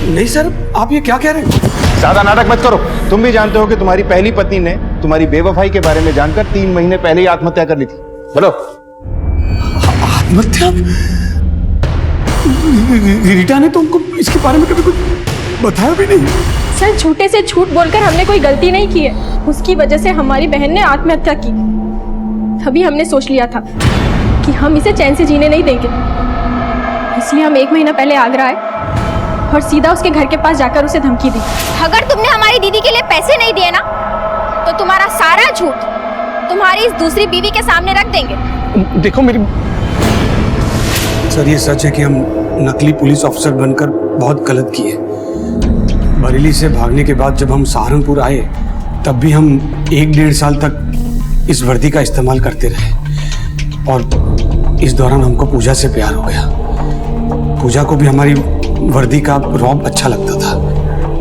नहीं सर, आप ये क्या कह रहे हैं? ज्यादा नाटक मत करो। तुम भी जानते हो कि तुम्हारी पहली पत्नी ने तुम्हारी बेवफाई के बारे में जानकर 3 महीने पहले ही आत्महत्या कर ली थी। बोलो। आत्महत्या? रीटा ने तो हमको इसके बारे में कभी कुछ बताया भी नहीं। सर, झूठे से झूठ बोलकर हमने कोई गलती नहीं की है। उसकी वजह से हमारी बहन ने आत्महत्या की। तभी हमने सोच लिया था कि हम इसे चैन से जीने नहीं देंगे, इसलिए हम 1 महीना पहले आगरा आए और सीधा उसके घर के पास जाकर उसे धमकी दी। अगर तुमने हमारी दीदी के लिए पैसे नहीं दिए ना, तो तुम्हारा सारा झूठ तुम्हारी इस दूसरी बीवी के सामने रख देंगे। देखो मेरी सर, ये सच है कि हम नकली पुलिस ऑफिसर बनकर बहुत गलत किए। बरेली से भागने के बाद जब हम सहारनपुर आए, तब भी हम 1-1.5 साल तक इस वर्दी का इस्तेमाल करते रहे और इस दौरान हमको पूजा से प्यार हो गया। पूजा को भी हमारी वर्दी का रौब अच्छा लगता था,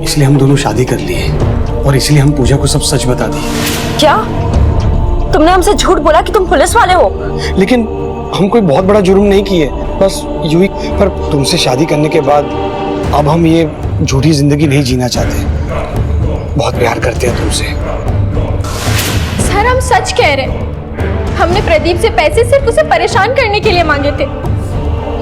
इसलिए हम दोनों शादी कर लिए और इसलिए हम पूजा को सब सच बता दिए। क्या तुमने हमसे झूठ बोला कि तुम पुलिस वाले हो? लेकिन हम कोई बहुत बड़ा जुर्म नहीं किए, बस यूं ही। पर तुमसे शादी करने के बाद अब हम ये झूठी जिंदगी नहीं जीना चाहते। बहुत प्यार करते हैं तुमसे। सर, हम सच कह रहे हैं। हमने प्रदीप से पैसे सिर्फ उसे परेशान करने के लिए मांगे थे,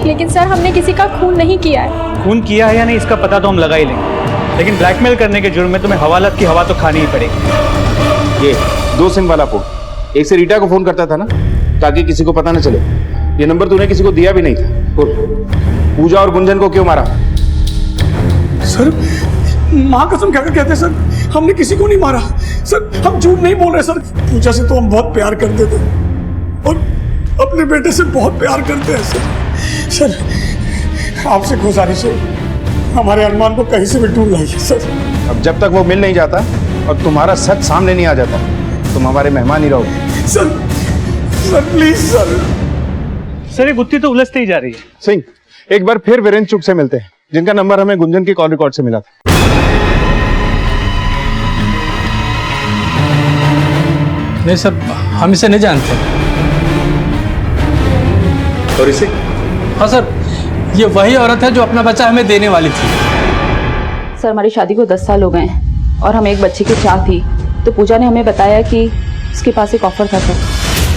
लेकिन सर हमने किसी का खून नहीं किया है। खून किया है या नहीं इसका पता तो हम लगा ही लेंगे, लेकिन ब्लैकमेल करने के जुर्म में तुम्हें हवालात की हवा तो खानी ही पड़ेगी। ये 2 सिम वाला फोन, एक से रीटा को फोन करता था ना, ताकि किसी को पता न चले। ये नंबर तूने किसी को दिया भी नहीं था। बोल, पूजा और गुंजन को क्यों मारा? सर, माँ कसम क्या कहते हैं सर, हमने किसी को नहीं मारा सर। हम झूठ नहीं बोल रहे सर। पूजा से तो हम बहुत प्यार करते थे और अपने बेटे से बहुत प्यार करते हैं सर। सर, आपसे गुजारिश है, हमारे अरमान को कहीं से भी ढूंढ लाइए सर। अब जब तक वो मिल नहीं जाता और तुम्हारा सच सामने नहीं आ जाता, तुम हमारे मेहमान ही रहोगे। Sir, sir please sir. Sir, ये गुत्थी तो उलझती ही जा रही है। सिंह, एक बार फिर वीरेंद्र चुग से मिलते हैं, जिनका नंबर हमें गुंजन की कॉल रिकॉर्ड से मिला था। नहीं सर, हम इसे नहीं जानते। और इसे? हाँ सर, ये वही औरत है जो अपना बच्चा हमें देने वाली थी। सर, हमारी शादी को 10 साल हो गए हैं और हमें एक बच्चे की चाह थी, तो पूजा ने हमें बताया कि उसके पास एक ऑफर था। सर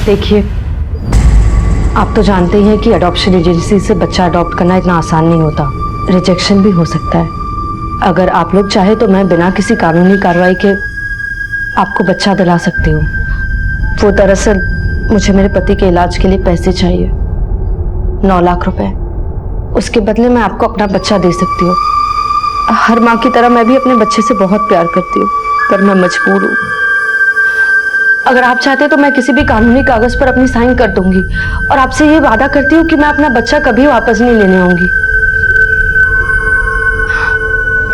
देखिए, आप तो जानते ही हैं कि अडॉप्शन एजेंसी से बच्चा अडॉप्ट करना इतना आसान नहीं होता। रिजेक्शन भी हो सकता है। अगर आप लोग चाहे तो मैं बिना किसी कानूनी कार्रवाई के आपको बच्चा दिला सकती हूँ। वो दरअसल मुझे मेरे पति के इलाज के लिए पैसे चाहिए, 9 लाख रुपए। उसके बदले मैं आपको अपना बच्चा दे सकती हूँ। हर माँ की तरह मैं भी अपने बच्चे से बहुत प्यार करती हूँ, पर मैं मजबूर हूँ। अगर आप चाहते तो मैं किसी भी कानूनी कागज पर अपनी साइन कर दूंगी और आपसे ये वादा करती हूँ कि मैं अपना बच्चा कभी वापस नहीं लेने आऊंगी।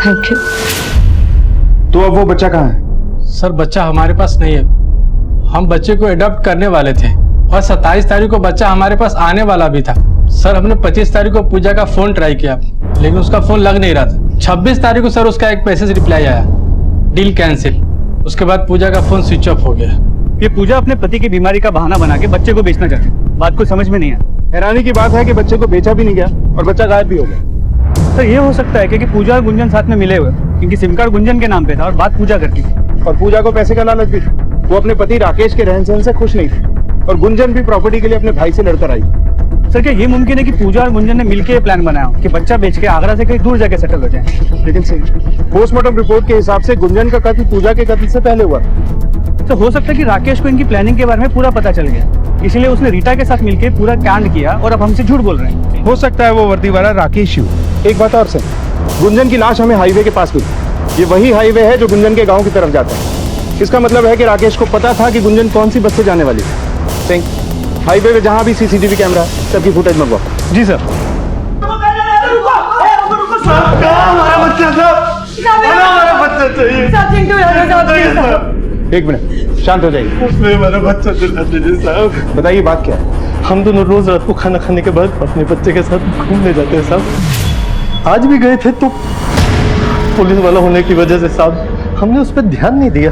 Thank you. तो अब वो बच्चा कहाँ है? सर, बच्चा हमारे पास नहीं है। हम बच्चे को अडॉप्ट करने वाले थे और 27 तारीख को बच्चा हमारे पास आने वाला भी था। सर, हमने 25 तारीख को पूजा का फोन ट्राई किया, लेकिन उसका फोन लग नहीं रहा था। 26 तारीख को सर उसका एक मैसेज रिप्लाई आया, डील कैंसिल। उसके बाद पूजा का फोन स्विच ऑफ हो गया। ये पूजा अपने पति की बीमारी का बहाना बना के बच्चे को बेचना चाहती है। बात को समझ में नहीं आया। हैरानी की बात है कि बच्चे को बेचा भी नहीं गया और बच्चा गायब भी हो गया। सर, ये हो सकता है क्योंकि पूजा और गुंजन साथ में मिले हुए, क्योंकि सिम कार्ड गुंजन के नाम पे था और बात पूजा करती थी। और पूजा को पैसे का लालच भी था। वो अपने पति राकेश के रहन सहन से खुश नहीं थी और गुंजन भी प्रॉपर्टी के लिए अपने भाई से लड़कर आई। सर, क्या ये मुमकिन है कि पूजा और गुंजन ने मिलकर ये प्लान बनाया कि बच्चा बेच के आगरा से कहीं दूर जाके सेटल हो जाए? लेकिन पोस्टमार्टम रिपोर्ट के हिसाब से गुंजन का कत्ल पूजा के कत्ल से पहले हुआ। तो हो सकता है कि राकेश को इनकी प्लानिंग के बारे में पूरा पता चल गया, इसलिए उसने रीटा के साथ मिलकर पूरा कांड किया और अब हमसे झूठ बोल रहे हैं। हो सकता है वो वर्दी वाला राकेश ही हो। एक बात और सर, गुंजन की लाश हमें हाईवे के पास मिली। ये वही हाईवे है जो गुंजन के गांव की तरफ जाता है। इसका मतलब है कि राकेश को पता था कि गुंजन कौन सी बस से जाने वाली है। सिंह, हाईवे पे जहां भी सीसीटीवी कैमरा है सबकी फुटेज मंगवाओ। जी सर। हमारा बच्चा चाहिए। एक मिनट, शांत हो जाइए। उसने हमारा बच्चा चुरा दीजिए साहब। बताइए बात क्या है? हम दोनों रोज रात को खाना खाने के बाद अपने बच्चे के साथ घूमने जाते हैं साहब। आज भी गए थे तो पुलिस वाला होने की वजह से साहब हमने उस पर ध्यान नहीं दिया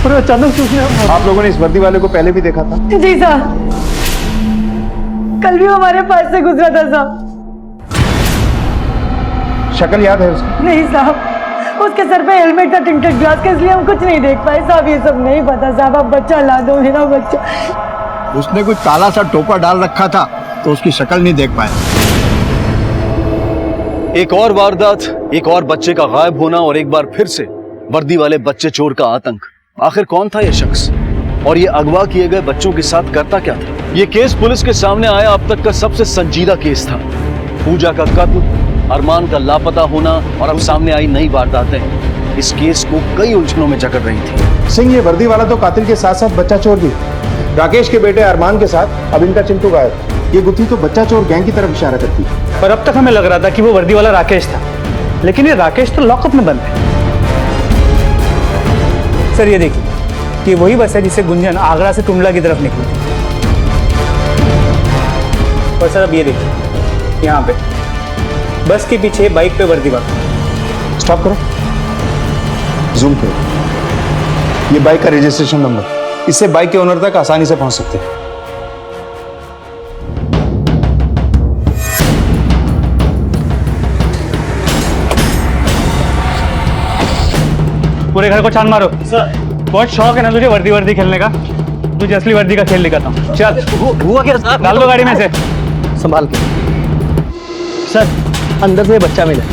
और अचानक से उसने आप लोगों ने इस वर्दी वाले को पहले भी देखा था? जी साहब, कल भी हमारे पास से गुजरा था साहब। शक्ल याद है उसकी? नहीं साहब, उसके सर पे हेलमेट था टिंटेड ग्लास का, इसलिए हम कुछ नहीं देख पाए साहब। ये सब नहीं पता साहब, आप बच्चा ला दो, मेरा बच्चा। उसने कुछ काला सा टोपा डाल रखा था तो उसकी शक्ल नहीं देख पाया। एक और वारदात, एक और बच्चे का गायब होना और एक बार फिर से वर्दी वाले बच्चे चोर का आतंक। आखिर कौन था यह शख्स और ये अगवा किए गए बच्चों के साथ करता क्या था? ये केस पुलिस के सामने आया अब तक का सबसे संजीदा केस था। पूजा का कत्ल, अरमान का लापता होना और अब सामने आई नई वारदातें इस केस को कई उलझनों में जकड़ रही थी। सिंह, ये वर्दी वाला तो कातिल के साथ साथ बच्चा चोर भी। राकेश के बेटे अरमान के साथ अब इनका चिंटू गायब। ये गुत्थी तो बच्चा चोर गैंग की तरफ इशारा करती है। पर अब तक हमें लग रहा था कि वो वर्दी वाला राकेश था, लेकिन ये राकेश तो लॉकअप में बंद है। सर ये देखिए, कि वही बस है जिससे गुंजन आगरा से टुंडला की तरफ निकली थी। और सर अब ये देखिए, यहाँ पे बस के पीछे बाइक पे वर्दी वाला। स्टॉप करो, जूम करो। ये बाइक का रजिस्ट्रेशन नंबर, इससे बाइक के ओनर तक आसानी से पहुंच सकते हैं। पूरे घर को छान मारो। सर बहुत शौक है ना तुझे वर्दी खेलने का, तुझे असली वर्दी का खेल दिखाता हूँ। चल हुआ क्या साहब? डाल दो गाड़ी में से। संभाल के सर, अंदर से बच्चा मिला।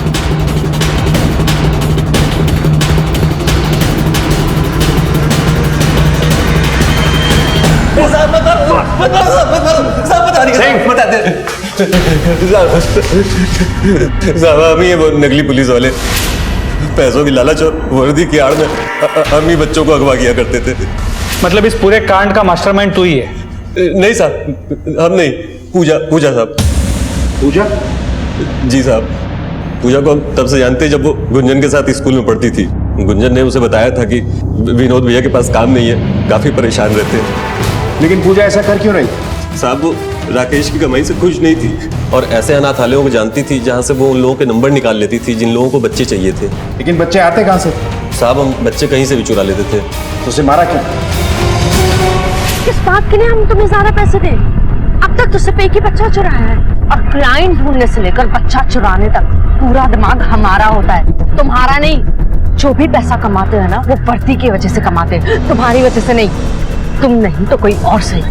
साहब हम ही वो नकली पुलिस वाले, पैसों की लालच और वर्दी की आड़ में हम ही बच्चों को अगवा किया करते थे। मतलब इस पूरे कांड का मास्टरमाइंड तू ही है? नहीं साहब, हम नहीं, पूजा साहब। पूजा? जी साहब, पूजा को हम तब से जानते हैं जब वो गुंजन के साथ स्कूल में पढ़ती थी। गुंजन ने उसे बताया था कि विनोद भैया के पास काम नहीं है, काफी परेशान रहते हैं। लेकिन पूजा ऐसा कर क्यों रही? साहब वो राकेश की कमाई से खुश नहीं थी और ऐसे अनाथालयों को जानती थी जहाँ से वो उन लोगों के नंबर निकाल लेती थी जिन लोगों को बच्चे चाहिए थे। लेकिन बच्चे आते कहाँ से? साहब हम बच्चे कहीं से भी चुरा लेते थे। तो उसे मारा क्यों? किस बात के लिए हम तुम्हें ज्यादा पैसे दें? अब तक तुझसे पे की बच्चा चुराया है, और क्लाइंट ढूंढने से लेकर बच्चा चुराने तक पूरा दिमाग हमारा होता है, तुम्हारा नहीं। जो भी पैसा कमाते हैं ना, वो वर्दी की वजह से कमाते हैं, तुम्हारी वजह से नहीं। तुम नहीं तो कोई और सही।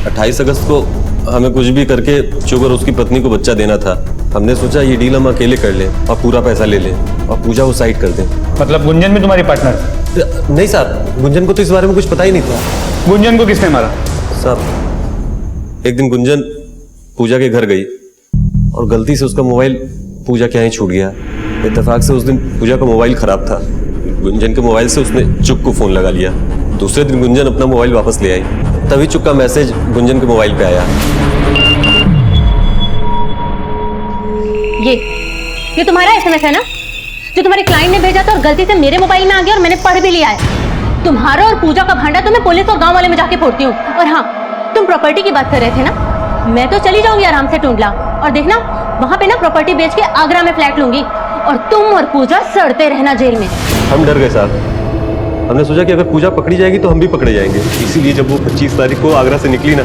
28 अगस्त को हमें कुछ भी करके चुग और उसकी पत्नी को बच्चा देना था। हमने सोचा ये डील हम अकेले कर लें और पूरा पैसा ले लें और पूजा वो साइड कर दें। मतलब गुंजन भी तुम्हारी पार्टनर? नहीं साहब, गुंजन को तो इस बारे में कुछ पता ही नहीं था। गुंजन को किसने मारा? साहब एक दिन गुंजन पूजा के घर गई और गलती से उसका मोबाइल पूजा के यहाँ ही छूट गया। इत्तेफाक से उस दिन पूजा का मोबाइल खराब था। गुंजन के मोबाइल से उसने चुग को फोन लगा लिया। दूसरे दिन गुंजन अपना मोबाइल वापस ले आई, तभी चुग का मैसेज गुंजन के मोबाइल पे आया। ये तुम्हारा एसएमएस है ना, जो तुम्हारे क्लाइंट ने भेजा था और गलती से मेरे मोबाइल में आ गया और मैंने पढ़ भी लिया है। तुम्हारा और पूजा का भांडा तो मैं पुलिस और गांव वाले में जाके फोड़ती हूँ। और हाँ, तुम प्रॉपर्टी की बात कर रहे थे ना, मैं तो चली जाऊंगी आराम से टुंडला, और देखना वहां पे ना प्रॉपर्टी बेच के आगरा में फ्लैट लूंगी और तुम और पूजा सड़ते रहना जेल में। हम डर गए साहब, हमने सोचा कि अगर पूजा पकड़ी जाएगी तो हम भी पकड़े जाएंगे। इसीलिए जब वो 25 तारीख को आगरा से निकली ना,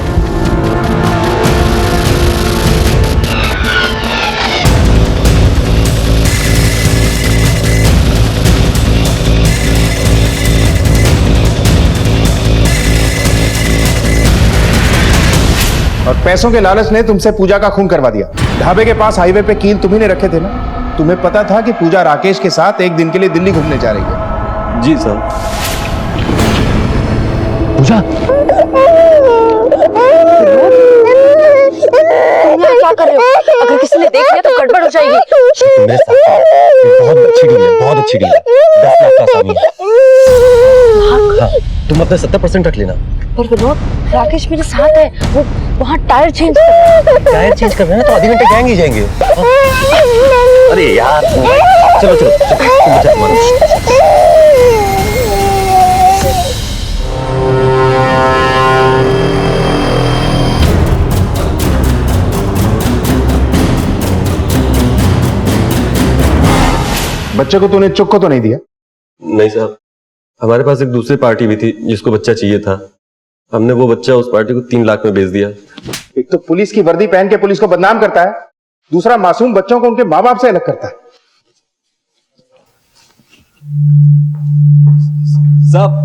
और पैसों के लालच ने तुमसे पूजा का खून करवा दिया। ढाबे के पास हाईवे पे कील तुम्ही ने रखे थे ना। तुम्हें पता था कि पूजा राकेश के साथ एक दिन के लिए दिल्ली घूमने जा रही है। जी साहब। पूजा क्या कर रहे हो? अगर किसी ने देख लिया तो गड़बड़ हो जाएगी। बहुत अच्छी डील है, बहुत अच्छी डील है। 10 लाख का आसामी है। हाँ, तुम अपना 70% रख लेना। पर विनोद, राकेश मेरे साथ है, वो वहाँ टायर चेंज कर रहा है। टायर चेंज कर रहे हैं तो आधे घंटे गैंग ही जाएंगे। अरे यार, चलो तुम बचा तुम्हारा। बच्चे को तूने चुक को तो नहीं दिया? नहीं साहब, हमारे पास एक दूसरी पार्टी भी थी जिसको बच्चा चाहिए था। हमने वो बच्चा उस पार्टी को 3 लाख में बेच दिया। एक तो पुलिस की वर्दी पहन के पुलिस को बदनाम करता है, दूसरा मासूम बच्चों को उनके माँ बाप से अलग करता है। साहब,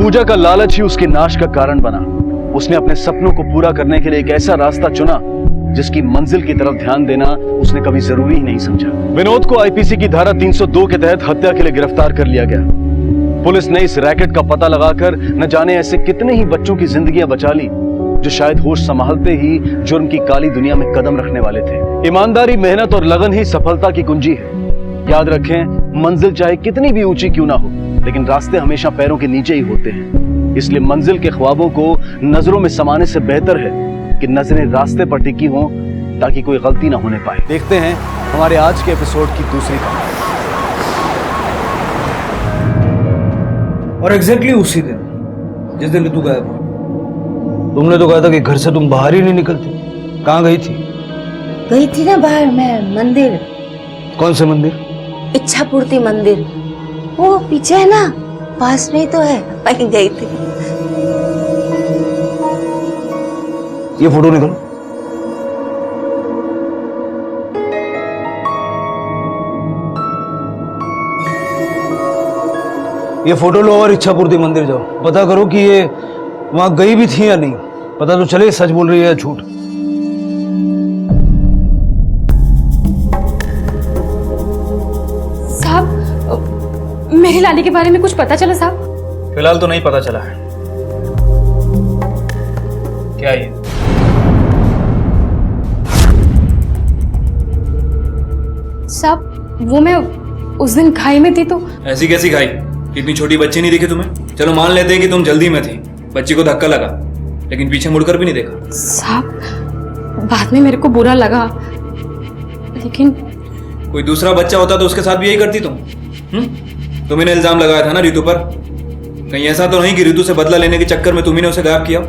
पूजा का लालच ही उसके नाश का कारण बना। उसने अपने सपनों को पूरा करने के लिए एक ऐसा रास्ता चुना जिसकी मंजिल की तरफ ध्यान देना उसने कभी जरूरी ही नहीं समझा। विनोद को आईपीसी की धारा 302 के तहत हत्या के लिए गिरफ्तार कर लिया गया। पुलिस ने इस रैकेट का पता लगाकर न जाने ऐसे कितने ही बच्चों की जिंदगियां बचा ली जो शायद होश संभालते ही जुर्म की काली दुनिया में कदम रखने वाले थे। ईमानदारी, मेहनत और लगन ही सफलता की कुंजी है। याद रखें, मंजिल चाहे कितनी भी ऊंची क्यों ना हो, लेकिन रास्ते हमेशा पैरों के नीचे ही होते हैं। इसलिए मंजिल के ख्वाबों को नजरों में समाने से बेहतर है कि नजरें रास्ते पर टिकी हों ताकि कोई गलती ना होने पाए। देखते हैं हमारे आज के एपिसोड की दूसरी कहानी। और एग्जैक्टली उसी दिन जिस दिन ऋतु गायब हुई, तुमने तो कहा था कि घर से तुम बाहर ही नहीं निकलती। कहाँ गई थी? गई थी ना बाहर, मैं मंदिर। कौन से मंदिर? इच्छा पूर्ति मंदिर, वो पीछे है ना, पास में ही तो है, वहीं गई थी। ये फोटो निकालो। ये फोटो लो और इच्छा पूर्ति मंदिर जाओ, पता करो कि ये वहां गई भी थी या नहीं। पता तो चले सच बोल रही है या झूठ। साहब, मेरी लाली के बारे में कुछ पता चला साहब? फिलहाल तो नहीं पता चला है। क्या ये? साहब, वो मैं उस दिन खाई में थी तो। ऐसी कैसी खाई? इतनी छोटी बच्ची नहीं दिखी तुम्हें? चलो मान लेते हैं कि तुम जल्दी में थी, बच्ची को धक्का लगा, लेकिन पीछे मुड़कर भी नहीं देखा। साहब, बाद में मेरे को बुरा लगा, लेकिन कोई दूसरा बच्चा होता तो उसके साथ भी यही करती तुम? तुम्हें इल्जाम लगाया था ना रितु पर। कहीं ऐसा तो नहीं कि रितु से बदला लेने के चक्कर में तुम्ही ने उसे गायब किया?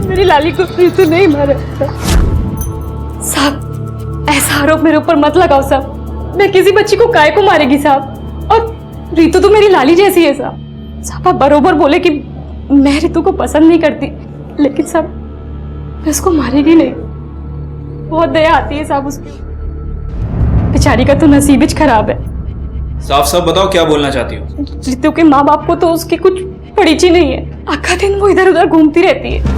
मेरी लाली को रितु नहीं मारा था। साहब, ऐसा आरोप मेरे ऊपर मत लगाओ साहब। मैं किसी बच्ची को काय को मारेगी साहब? और रितु तो मेरी लाली जैसी है साहब। साहब, आप बरोबर बोले कि मैं रितु को पसंद नहीं करती, लेकिन साहब मैं उसको मारेगी नहीं। बहुत दया आती है साहब उसकी। बेचारी का तो नसीब ही खराब है। साफ साफ बताओ क्या बोलना चाहती हो? रितु के माँ बाप को तो उसकी कुछ परिचय नहीं है। आखा दिन वो इधर उधर घूमती रहती है।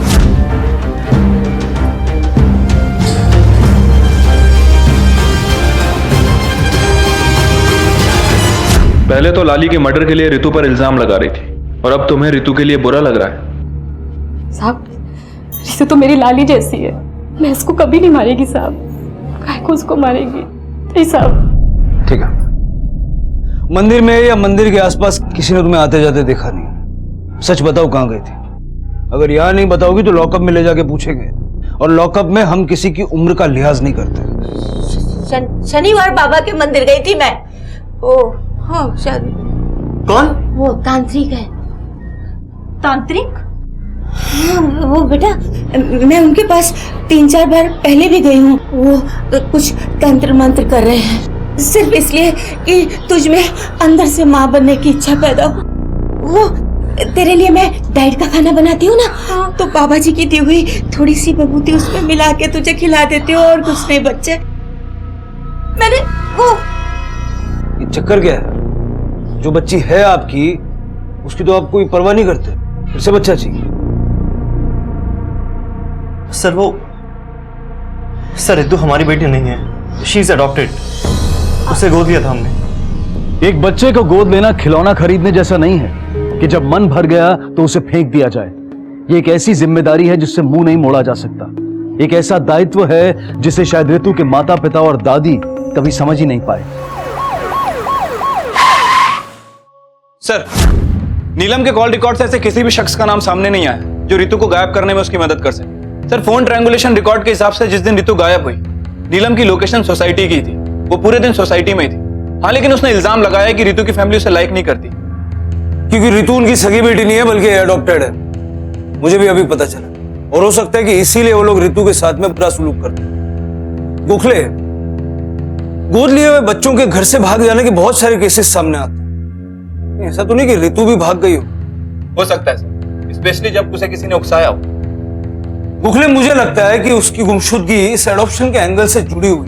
पहले तो लाली के मर्डर के लिए रितु पर इल्जाम लगा रही थी, और अब तुम्हें रितु के लिए बुरा लग रहा है। साहब, रितु तो मेरी लाली जैसी है। मैं इसको कभी नहीं मारेगी साहब। काय को उसको मारेगी? नहीं साहब। ठीक है, मंदिर में या मंदिर के आसपास किसी ने तुम्हें आते जाते देखा नहीं। सच बताओ कहाँ गई थी? अगर यहाँ नहीं बताओगी तो लॉकअप में ले जाके पूछेंगे, और लॉकअप में हम किसी की उम्र का लिहाज नहीं करते। शनिवार बाबा के मंदिर गई थी मैं। ओ हाँ, शायद। कौन? वो तांत्रिक है। तांत्रिक? हाँ, वो बेटा, मैं उनके पास 3-4 बार पहले भी गई हूँ। वो कुछ तंत्र मंत्र कर रहे हैं, सिर्फ इसलिए कि तुझ में अंदर से माँ बनने की इच्छा पैदा हो। वो तेरे लिए मैं डाइट का खाना बनाती हूँ ना, तो बाबा जी की दी हुई थोड़ी सी बबूती उसमें मिला के तुझे खिला देती हूँ, और कुछ नहीं बच्चे। मैंने वो ये चक्कर क्या है? जो बच्ची है आपकी, उसकी तो आप कोई परवाह नहीं करते, फिर से बच्चा चाहिए। सर रितु हमारी बेटी नहीं है, शी इज अडॉप्टेड। उसे गोद लिया था हमने। एक बच्चे को गोद लेना खिलौना खरीदने जैसा नहीं है कि जब मन भर गया तो उसे फेंक दिया जाए। ये एक ऐसी जिम्मेदारी है जिससे मुंह नहीं मोड़ा जा सकता। एक ऐसा दायित्व है जिसे शायद रितु के माता पिता और दादी कभी समझ ही नहीं पाए। सर, नीलम के कॉल रिकॉर्ड से ऐसे किसी भी शख्स का नाम सामने नहीं आया जो रितु को गायब करने में उसकी मदद कर सके। सर फोन ट्रायंगुलेशन रिकॉर्ड के हिसाब से जिस दिन रितु गायब हुई नीलम की लोकेशन सोसाइटी की थी, वो पूरे दिन सोसाइटी में ही थी। हाँ, लेकिन उसने इल्जाम लगाया कि रितु की फैमिली उसे लाइक नहीं करती, क्योंकि रितु उनकी सगी बेटी नहीं है बल्कि एडॉप्टेड है। मुझे भी अभी पता चला, और हो सकता है कि इसीलिए वो लोग रितु के साथ में बुरा सलूक करते हैं। गोखले, गोद लिए हुए बच्चों के घर से भाग जाने के बहुत सारे केसेस सामने आते हैं। ऐसा तो नहीं कि रितु भी भाग गई हो सकता है सर, स्पेशली जब उसे किसी ने उकसाया हो। गोखले, मुझे लगता है कि उसकी गुमशुदगी इस एडॉप्शन के एंगल से जुड़ी हुई,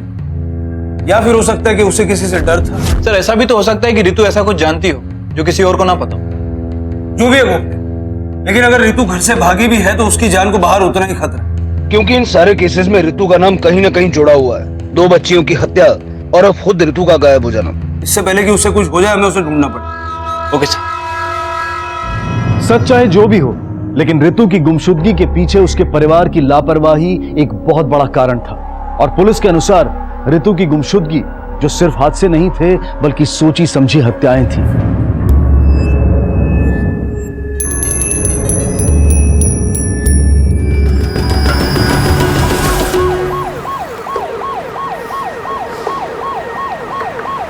या फिर हो सकता है कि उसे किसी से डर था। सर ऐसा भी तो हो सकता है कि रितु ऐसा कुछ जानती हो जो किसी और को ना पता हो। जो भी है गोखले, लेकिन अगर रितु घर से भागी भी है तो उसकी जान को बाहर उतना ही खतरा है, क्योंकि इन सारे केसेस में रितु का नाम कहीं ना कहीं जुड़ा हुआ है। 2 बच्चियों की हत्या और अब खुद रितु का गायब हो जाना। इससे पहले कि उसे कुछ हो जाए हमें उसे ढूंढना पड़े। Okay sir. सच चाहे जो भी हो, लेकिन रितु की गुमशुदगी के पीछे उसके परिवार की लापरवाही एक बहुत बड़ा कारण था। और पुलिस के अनुसार रितु की गुमशुदगी जो सिर्फ हादसे नहीं थे बल्कि सोची समझी हत्याएं थी।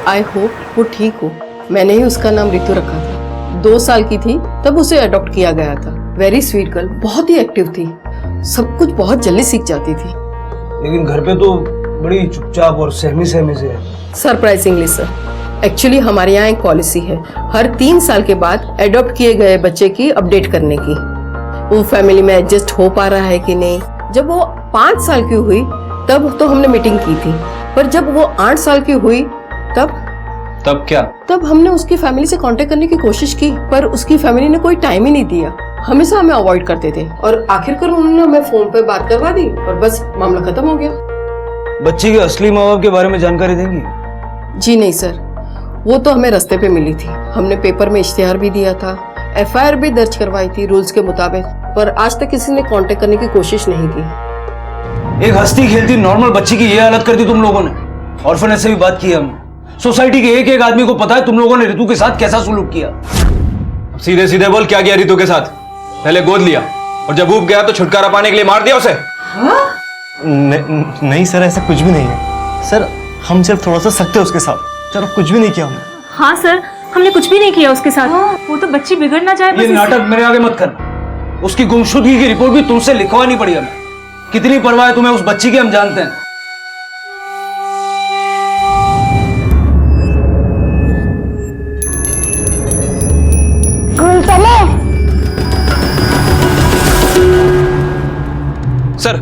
आई होप वो ठीक हो। मैंने ही उसका नाम रितु रखा था। 2 साल की थी तब उसे अडॉप्ट किया गया था। वेरी स्वीट गर्ल, बहुत ही एक्टिव थी, सब कुछ बहुत जल्दी सीख जाती थी। लेकिन घर पे तो बड़ी चुपचाप और सहमी सहमी से है। सरप्राइजिंगली सर, एक्चुअली हमारे यहाँ एक पॉलिसी है हर 3 साल के बाद अडॉप्ट किए गए बच्चे की अपडेट करने की, वो फैमिली में एडजस्ट हो पा रहा है कि नहीं। जब वो 5 साल की हुई तब तो हमने मीटिंग की थी, पर जब वो 8 साल की हुई तब क्या? तब हमने उसकी फैमिली से कांटेक्ट करने की कोशिश की, पर उसकी फैमिली ने कोई टाइम ही नहीं दिया, हमेशा हमें अवॉइड करते थे, और आखिरकार उन्होंने हमें फोन पे बात करवा दी और बस मामला खत्म हो गया। बच्ची के असली माँ बाप के बारे में जानकारी देंगी? जी नहीं सर, वो तो हमें रास्ते पे मिली थी। हमने पेपर में इश्तिहार भी दिया था, FIR भी दर्ज करवाई थी रूल्स के मुताबिक, पर आज तक किसी ने कांटेक्ट करने की कोशिश नहीं की। एक हंसती खेलती नॉर्मल बच्ची की ये हालत कर दी तुम लोगों ने। ऑर्फनेज से भी बात की हमने। सोसाइटी के एक एक आदमी को पता है तुम लोगों ने रितु के साथ कैसा सुलूक किया। सीधे सीधे बोल, क्या किया रितु के साथ? पहले गोद लिया और जब ऊब गया तो छुटकारा पाने के लिए मार दिया उसे। नहीं सर, ऐसा कुछ भी नहीं है सर। हम सिर्फ थोड़ा सा सख्त थे उसके साथ, चलो कुछ भी नहीं किया हमने। हाँ सर, हमने कुछ भी नहीं किया उसके साथ। वो तो बच्ची बिगड़ ना जाए। ये नाटक मेरे आगे मत करना। उसकी गुमशुदगी की रिपोर्ट भी तुमसे लिखवानी पड़ी हमें। कितनी परवाह है तुम्हें उस बच्ची की हम जानते हैं। सर,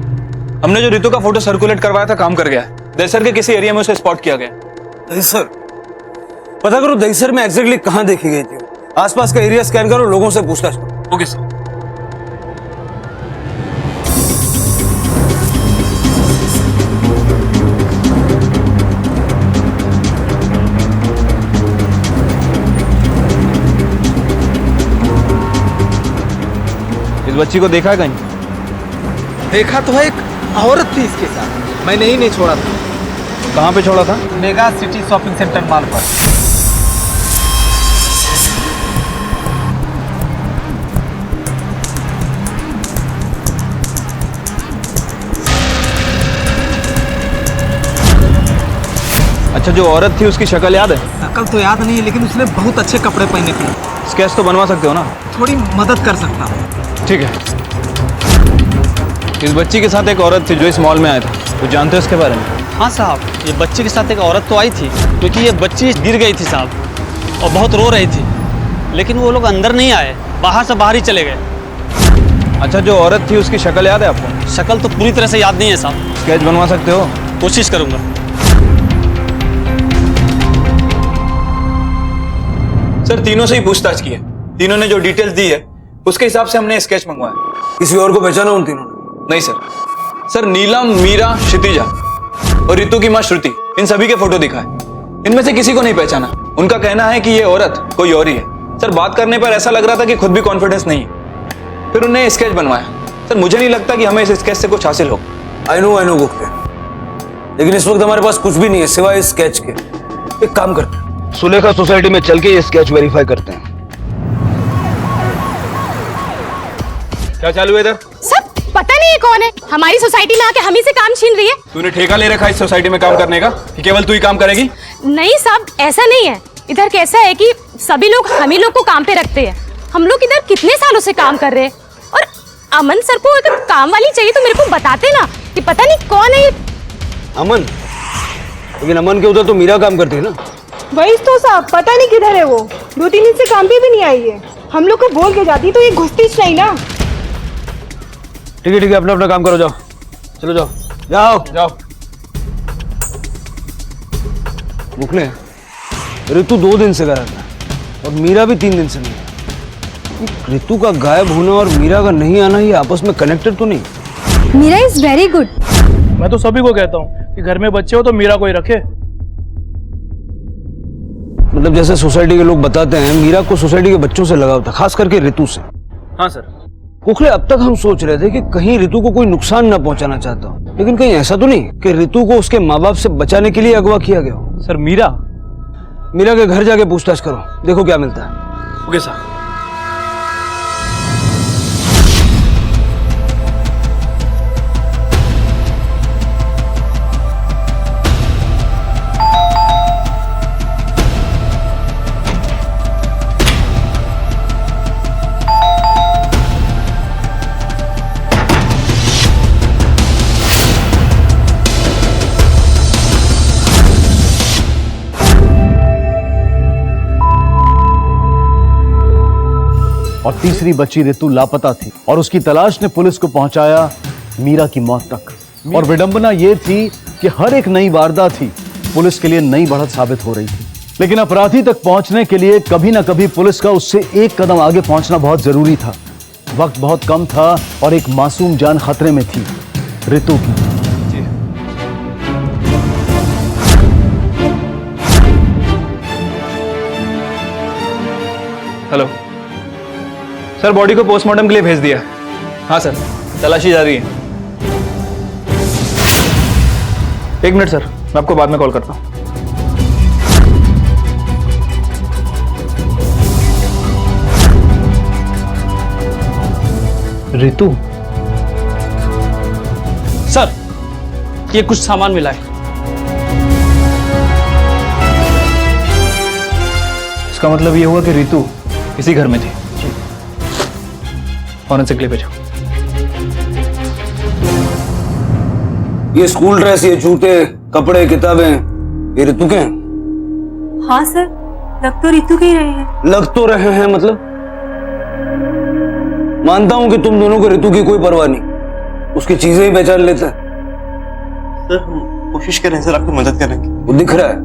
हमने जो रितु का फोटो सर्कुलेट करवाया था काम कर गया है। दहसर के किसी एरिया में उसे स्पॉट किया गया। दहीसर? पता करो दहीसर में एग्जैक्टली कहां देखी गई थी। आसपास का एरिया स्कैन करो, लोगों से पूछताछ करो। Okay sir. इस बच्ची को देखा है कहीं? देखा तो है, एक औरत थी इसके साथ। मैंने ही नहीं छोड़ा था। कहाँ पे छोड़ा था? Mega city shopping centre mall पर। अच्छा, जो औरत थी उसकी शक्ल याद है? शक्ल तो याद नहीं है, लेकिन उसने बहुत अच्छे कपड़े पहने थे। स्केच तो बनवा सकते हो ना? थोड़ी मदद कर सकता हूँ। ठीक है। इस बच्ची के साथ एक औरत थी जो इस मॉल में आया था, तो जानते हो इसके बारे में? हाँ साहब, ये बच्ची के साथ एक औरत तो आई थी, क्योंकि ये बच्ची गिर गई थी साहब और बहुत रो रही थी, लेकिन वो लोग अंदर नहीं आए, बाहर से बाहर ही चले गए। अच्छा, जो औरत थी उसकी शक्ल याद है आपको? शक्ल तो पूरी तरह से याद नहीं है साहब। स्केच बनवा सकते हो? कोशिश करूंगा। सर, तीनों से ही पूछताछ की है। तीनों ने जो डिटेल्स दी है उसके हिसाब से हमने स्केच मंगवाया। किसी और को पहचाना उन तीनों ने? नहीं सर। सर, नीलम, मीरा, क्षितिजा और रितु की मां श्रुति, इन सभी के फोटो दिखाए। इनमें से किसी को नहीं पहचाना। उनका कहना है कि ये औरत कोई और ही है। सर, बात करने पर ऐसा लग रहा था कि खुद भी कॉन्फिडेंस नहीं है। फिर उन्हें स्केच बनवाया। सर, मुझे नहीं लगता कि हमें इस स्केच से कुछ हासिल हो। आई नो गोखले, लेकिन इस वक्त हमारे पास कुछ भी नहीं है सिवाय इस स्केच के। एक काम करते हैं, सुलेखा सोसाइटी में चल के ये स्केच वेरीफाई करते हैं। क्या चालू है इधर? सब पता नहीं है कौन है, हमारी सोसाइटी में आके हम ही से काम छीन रही है। तूने ठेका ले रखा है इस सोसाइटी में काम करने का कि केवल तू ही काम करेगी? नहीं साहब, ऐसा नहीं है। इधर कैसा है कि सभी लोग हम ही लोग को काम पे रखते हैं। हम लोग इधर कितने सालों से काम कर रहे हैं, और अमन सर को अगर काम वाली चाहिए तो मेरे को बताते ना, कि पता नहीं कौन है ये। अमन, लेकिन अमन के उधर तो मीरा काम करती है ना। वही तो साहब, पता नहीं किधर है वो, 2-3 दिन से काम पे भी नहीं आई है। हम लोग को बोल के जाती तो ये घुसती नहीं ना। ठीक है अपना अपना काम करो, जाओ चलो जाओ जाओ जाओ। मुखले, ऋतु 2 दिन से गायब है और मीरा भी 3 दिन से नहीं है। ऋतु का गायब होना और मीरा का नहीं आना ये आपस में कनेक्टेड तो नहीं? Meera is very good. मैं तो सभी को कहता हूँ कि घर में बच्चे हो तो मीरा को ही रखे। मतलब जैसे सोसाइटी के लोग बताते हैं, मीरा को सोसाइटी के बच्चों से लगाव था, खास करके ऋतु से। हाँ सर। गोखले, अब तक हम सोच रहे थे कि कहीं ऋतु को कोई नुकसान न पहुंचाना चाहता हो, लेकिन कहीं ऐसा तो नहीं कि ऋतु को उसके माँ बाप से बचाने के लिए अगवा किया गया हो? सर मीरा के घर जाके पूछताछ करो, देखो क्या मिलता है। Okay sir. और तीसरी बच्ची ऋतु लापता थी और उसकी तलाश ने पुलिस को पहुंचाया मीरा की मौत तक। और विडंबना यह थी कि हर एक नई वारदात थी पुलिस के लिए नई बढ़त साबित हो रही थी, लेकिन अपराधी तक पहुंचने के लिए कभी ना कभी पुलिस का उससे एक कदम आगे पहुंचना बहुत जरूरी था। वक्त बहुत कम था और एक मासूम जान खतरे में थी, ऋतु की। हेलो सर, बॉडी को पोस्टमार्टम के लिए भेज दिया। हाँ सर, तलाशी जारी है। 1 मिनट सर, मैं आपको बाद में कॉल करता हूँ। ऋतु सर, ये कुछ सामान मिला है। इसका मतलब ये हुआ कि ऋतु इसी घर में थी। फॉरेंसिक ले भेजो। ये स्कूल ड्रेस, ये जूते, कपड़े, किताबें, ये ऋतु के हैं? हाँ सर, लग तो ऋतु के ही रहे हैं। लग तो रहे हैं मतलब? मानता हूं कि तुम दोनों को ऋतु की कोई परवाह नहीं, उसकी चीजें ही पहचान लेते हैं। सर हम कोशिश कर रहे हैं सर आपकी मदद करने की। वो दिख रहा है।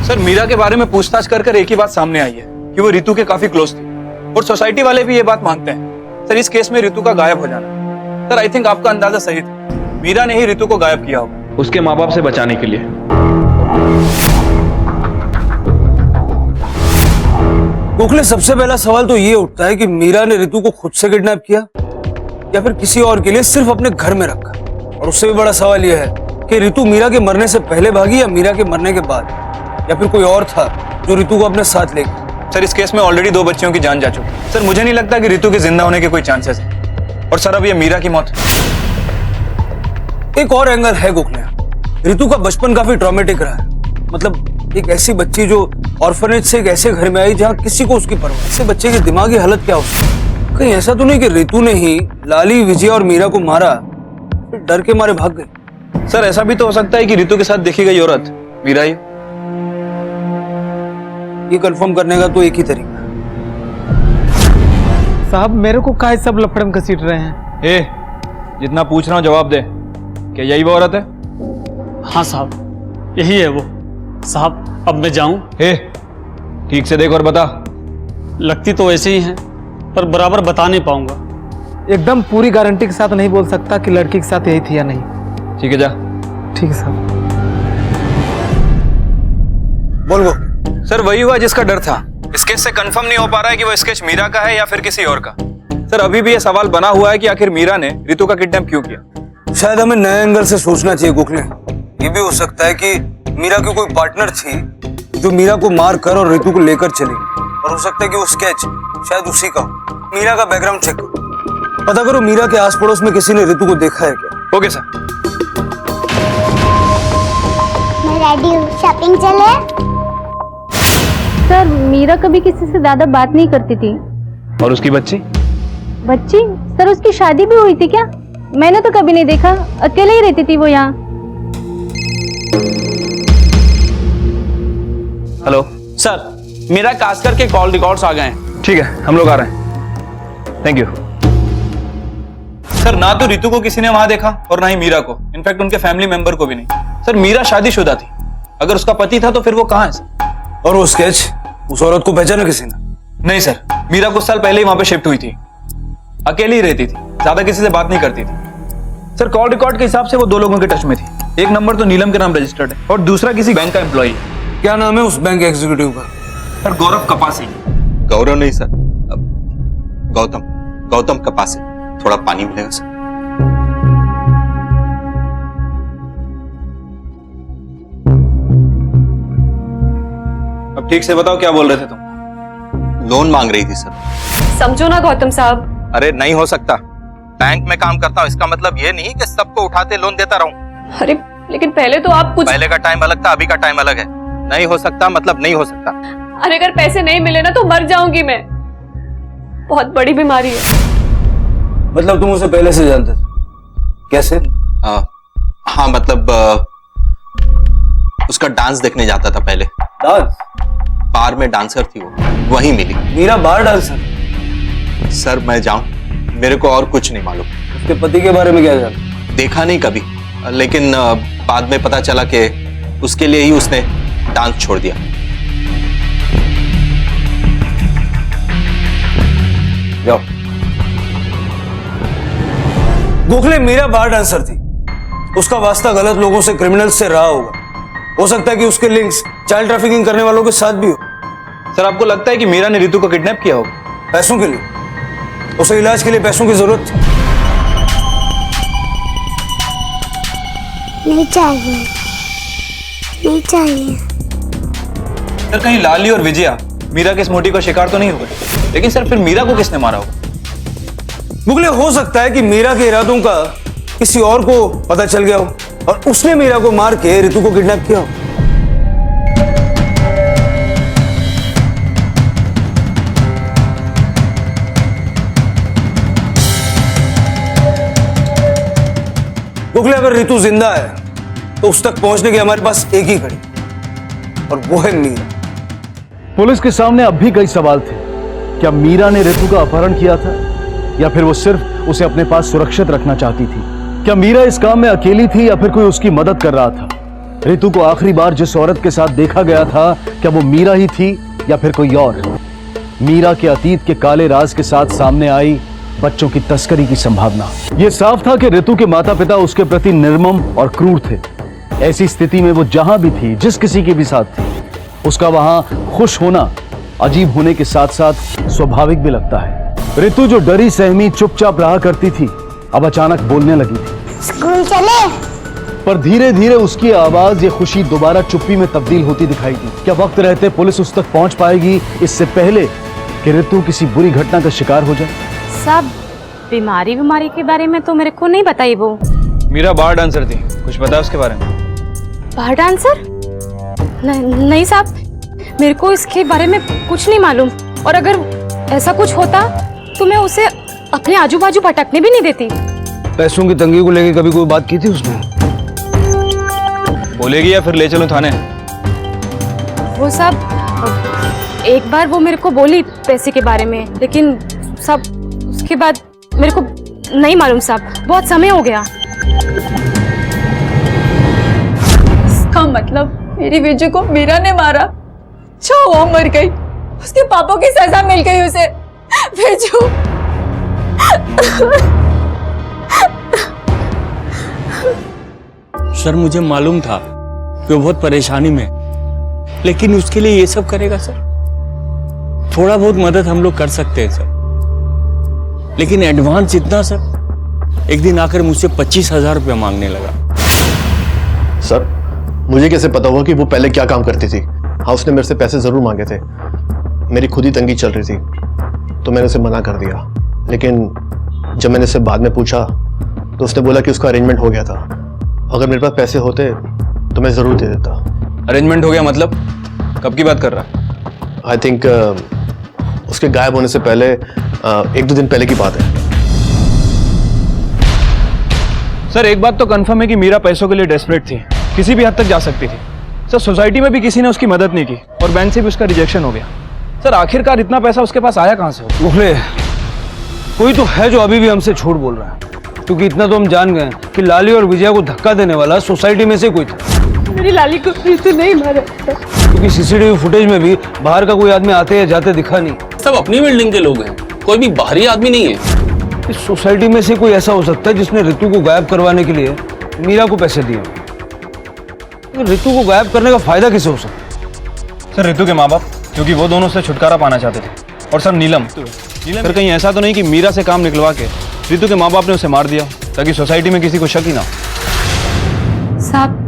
सर मीरा के बारे में पूछताछ कर एक ही बात सामने आई है कि वो ऋतु के काफी क्लोज थी, और सोसाइटी वाले भी ये बात मानते हैं। सर इस केस में ऋतु का गायब हो जाना, सर आई थिंक आपका अंदाजा सही था। मीरा ने ही ऋतु को गायब किया होगा उसके माँ बाप से बचाने के लिए। गोखले, सबसे पहला सवाल तो ये उठता है कि मीरा ने ऋतु को खुद से किडनैप किया या फिर किसी और के लिए सिर्फ अपने घर में रखा? और उससे भी बड़ा सवाल यह है कि ऋतु मीरा के मरने से पहले भागी या मीरा के मरने के बाद, या फिर कोई और था जो ऋतु को अपने साथ ले गया? सर इस केस में ऑलरेडी 2 बच्चियों की जान जा चुकी। सर मुझे नहीं लगता कि ऋतु के जिंदा होने के कोई चांसेस है। और सर अब ये मीरा की मौत। एक और एंगल है गोखले, ऋतु का बचपन काफी ट्रॉमेटिक रहा है। मतलब एक ऐसी बच्ची जो ऑर्फनेज से एक ऐसे घर में आई जहाँ किसी को उसकी परवाह। ऐसे बच्चे की दिमागी हालत क्या हो सकती? कहीं ऐसा तो नहीं कि ऋतु ने ही लाली, विजय और मीरा को मारा, फिर डर के मारे भाग गई? सर ऐसा भी तो हो सकता है कि ऋतु के साथ देखी गई औरत मीरा ही। ये कंफर्म करने का तो एक ही तरीका है। साहब मेरे को काहे सब लफड़े में घसीट रहे हैं? ए, जितना पूछ रहा हूँ जवाब दे। क्या यही वो औरत है? हाँ साहब, यही है वो। साहब अब मैं जाऊं? ए, ठीक से देख और बता। लगती तो ऐसे ही हैं, पर बराबर बता नहीं पाऊंगा। एकदम पूरी गारंटी के साथ नहीं बोल सकता कि लड़की के साथ यही थी या नहीं। ठीक है जा। ठीक है साहब। बोल वो। सर वही हुआ जिसका डर था। इस केस से कंफर्म नहीं हो पा रहा है कि वो स्केच मीरा का है या फिर किसी और का। सर अभी भी ये सवाल बना हुआ है कि आखिर मीरा ने ऋतु का किडनैप क्यों किया। शायद हमें नए एंगल से सोचना चाहिए गोखले। ये भी हो सकता है कि मीरा की कोई पार्टनर थी जो मीरा को मार कर और ऋतु को लेकर चली, और हो सकता है कि वो स्केच शायद उसी का हो। मीरा का बैकग्राउंड चेक करो। पता करो मीरा के आस पड़ोस में किसी ने ऋतु को देखा है क्या। Okay sir. मैं रेडी हूँ, शॉपिंग चले। सर मीरा कभी किसी से ज्यादा बात नहीं करती थी। और उसकी बच्ची? बच्ची? सर उसकी शादी भी हुई थी क्या? मैंने तो कभी नहीं देखा, अकेले ही रहती थी वो यहाँ। हेलो सर, मेरा कास्कर के कॉल रिकॉर्ड्स आ गए हैं। ठीक है, हम लोग आ रहे हैं। Thank you sir. ना तो रितु को किसी ने वहां देखा और ना ही मीरा को, इनफैक्ट उनके फैमिली मेंबर को भी नहीं। सर मीरा शादीशुदा थी, अगर उसका पति था तो फिर वो कहाँ है सर? और वो स्केच, उस औरत को पहचाना किसी ने? नहीं सर, मीरा कुछ साल पहले ही वहां पे शिफ्ट हुई थी, अकेली ही रहती थी, ज्यादा किसी से बात नहीं करती थी। सर कॉल रिकॉर्ड के हिसाब से वो 2 लोगों के टच में थी। एक नंबर तो नीलम के नाम रजिस्टर्ड है और दूसरा किसी बैंक का एम्प्लॉई। क्या नाम है उस बैंक एग्जीक्यूटिव का? सर गौरव कपासी। गौरव नहीं सर, गौतम कपासी। थोड़ा पानी मिलेगा सर? अब ठीक से बताओ क्या बोल रहे थे तुम? लोन मांग रही थी सर। समझो ना गौतम साहब। अरे नहीं हो सकता, बैंक में काम करता हूँ, इसका मतलब ये नहीं कि सबको उठाते लोन देता रहूं। अरे लेकिन पहले तो आप कुछ। पहले का टाइम अलग था, अभी का टाइम अलग है। नहीं हो सकता मतलब नहीं हो सकता। अरे अगर पैसे नहीं मिले ना तो मर जाऊंगी मैं, बहुत बड़ी बीमारी है। मतलब तुम उसे पहले से जानते थे? कैसे? हाँ मतलब उसका डांस देखने जाता था पहले। डांस? बार में डांसर थी वो, वहीं मिली। Meera bar dancer? सर मैं जाऊं, मेरे को और कुछ नहीं मालूम। उसके पति के बारे में क्या जाना? देखा नहीं कभी, लेकिन बाद में पता चला कि उसके लिए ही उसने डांस छोड़ दिया। जाओ। गोखले मीरा बार डांसर थी, उसका वास्ता गलत लोगों से, क्रिमिनल्स से रहा होगा। हो सकता है कि उसके लिंक्स चाइल्ड ट्रैफिकिंग करने वालों के साथ भी हो। सर आपको लगता है कि मीरा ने रितु को किडनैप किया होगा? पैसों के लिए? उसे इलाज के लिए पैसों की जरूरत थी। नहीं चाहिए, नहीं चाहिए। सर कहीं लाली और विजया मीरा के इस मोटी का शिकार तो नहीं हो गए? लेकिन सर फिर मीरा को किसने मारा होगा? मुगले हो सकता है कि मीरा के इरादों का किसी और को पता चल गया हो और उसने मीरा को मार के रितु को किडनैप किया हो। मुगले अगर रितु जिंदा है तो उस तक पहुंचने की हमारे पास एक ही घड़ी, और वो है मीरा। पुलिस के सामने अब भी कई सवाल थे। क्या मीरा ने रितु का अपहरण किया था या फिर वो सिर्फ उसे अपने पास सुरक्षित रखना चाहती थी? क्या मीरा इस काम में अकेली थी या फिर कोई उसकी मदद कर रहा था? रितु को आखिरी बार जिस औरत के साथ देखा गया था, क्या वो मीरा ही थी या फिर कोई और? मीरा के अतीत के काले राज के साथ सामने आई बच्चों की तस्करी की संभावना। यह साफ था कि रितु के माता पिता उसके प्रति निर्मम और क्रूर थे। ऐसी स्थिति में वो जहां भी थी, जिस किसी के भी साथ थी, उसका वहां खुश होना अजीब होने के साथ साथ स्वाभाविक भी लगता है। रितु जो डरी सहमी चुपचाप रहा करती थी, अब अचानक बोलने लगी थी। स्कूल चले? पर धीरे धीरे उसकी आवाज ये खुशी दोबारा चुप्पी में तब्दील होती दिखाई दी। क्या वक्त रहते पुलिस उस तक पहुंच पाएगी इससे पहले कि रितु किसी बुरी घटना का शिकार हो जाए? सब बीमारी के बारे में तो मेरे को नहीं बताई वो। मीरा बार डांसर थी, कुछ पता है उसके बारे में? बार डांसर? नहीं साहब, मेरे को इसके बारे में कुछ नहीं मालूम, और अगर ऐसा कुछ होता तो मैं उसे अपने आजू बाजू भटकने भी नहीं देती। पैसों की तंगी को लेकर कभी कोई बात की थी उसने? बोलेगी या फिर ले चलूं थाने? वो सब एक बार वो मेरे को बोली पैसे के बारे में, लेकिन सब उसके बाद मेरे को नहीं मालूम साहब, बहुत समय हो गया। इसका मतलब मेरी विजय को मीरा ने मारा? वो मर गई, उसके पापों की सजा मिल गई उसे। विजू सर मुझे मालूम था कि वो बहुत परेशानी में, लेकिन उसके लिए ये सब करेगा सर? थोड़ा बहुत मदद हम लोग कर सकते हैं सर, लेकिन एडवांस इतना सर? एक दिन आकर मुझसे 25,000 रुपया मांगने लगा। सर मुझे कैसे पता हुआ कि वो पहले क्या काम करती थी? हाँ उसने मेरे से पैसे जरूर मांगे थे, मेरी खुद ही तंगी चल रही थी तो मैंने उसे मना कर दिया, लेकिन जब मैंने इससे बाद में पूछा तो उसने बोला कि उसका अरेंजमेंट हो गया था। अगर मेरे पास पैसे होते तो मैं ज़रूर दे देता। अरेंजमेंट हो गया मतलब? कब की बात कर रहा है? आई थिंक उसके गायब होने से पहले 1-2 दिन पहले की बात है। सर एक बात तो कंफर्म है कि मीरा पैसों के लिए डेस्परेट थी, किसी भी हद तक जा सकती थी। सर सोसाइटी में भी किसी ने उसकी मदद नहीं की और बैंक से भी उसका रिजेक्शन हो गया। सर आखिरकार इतना पैसा उसके पास आया कहां से? गोखले, कोई तो है जो अभी भी हमसे झूठ बोल रहा है, क्योंकि इतना तो हम जान गए कि लाली और विजया को धक्का देने वाला सोसाइटी में से कोई था। मेरी लाली को फिर से नहीं मारा, क्योंकि सीसीटीवी फुटेज में भी बाहर का कोई आदमी आते या जाते दिखा नहीं। सब अपनी बिल्डिंग के लोग हैं, कोई भी बाहरी आदमी नहीं है। इस सोसाइटी में से कोई ऐसा हो सकता है जिसने रितु को गायब करवाने के लिए मीरा को पैसे दिए। तो रितु को गायब करने का फायदा किसे हो सकता है? सर रितु के माँ बाप, क्योंकि वो दोनों से छुटकारा पाना चाहते थे। और सर नीलम, सर कहीं ऐसा तो नहीं कि मीरा से काम निकलवा के रितु के माँ बाप ने उसे मार दिया ताकि सोसाइटी में किसी को शक ही ना हो? साहब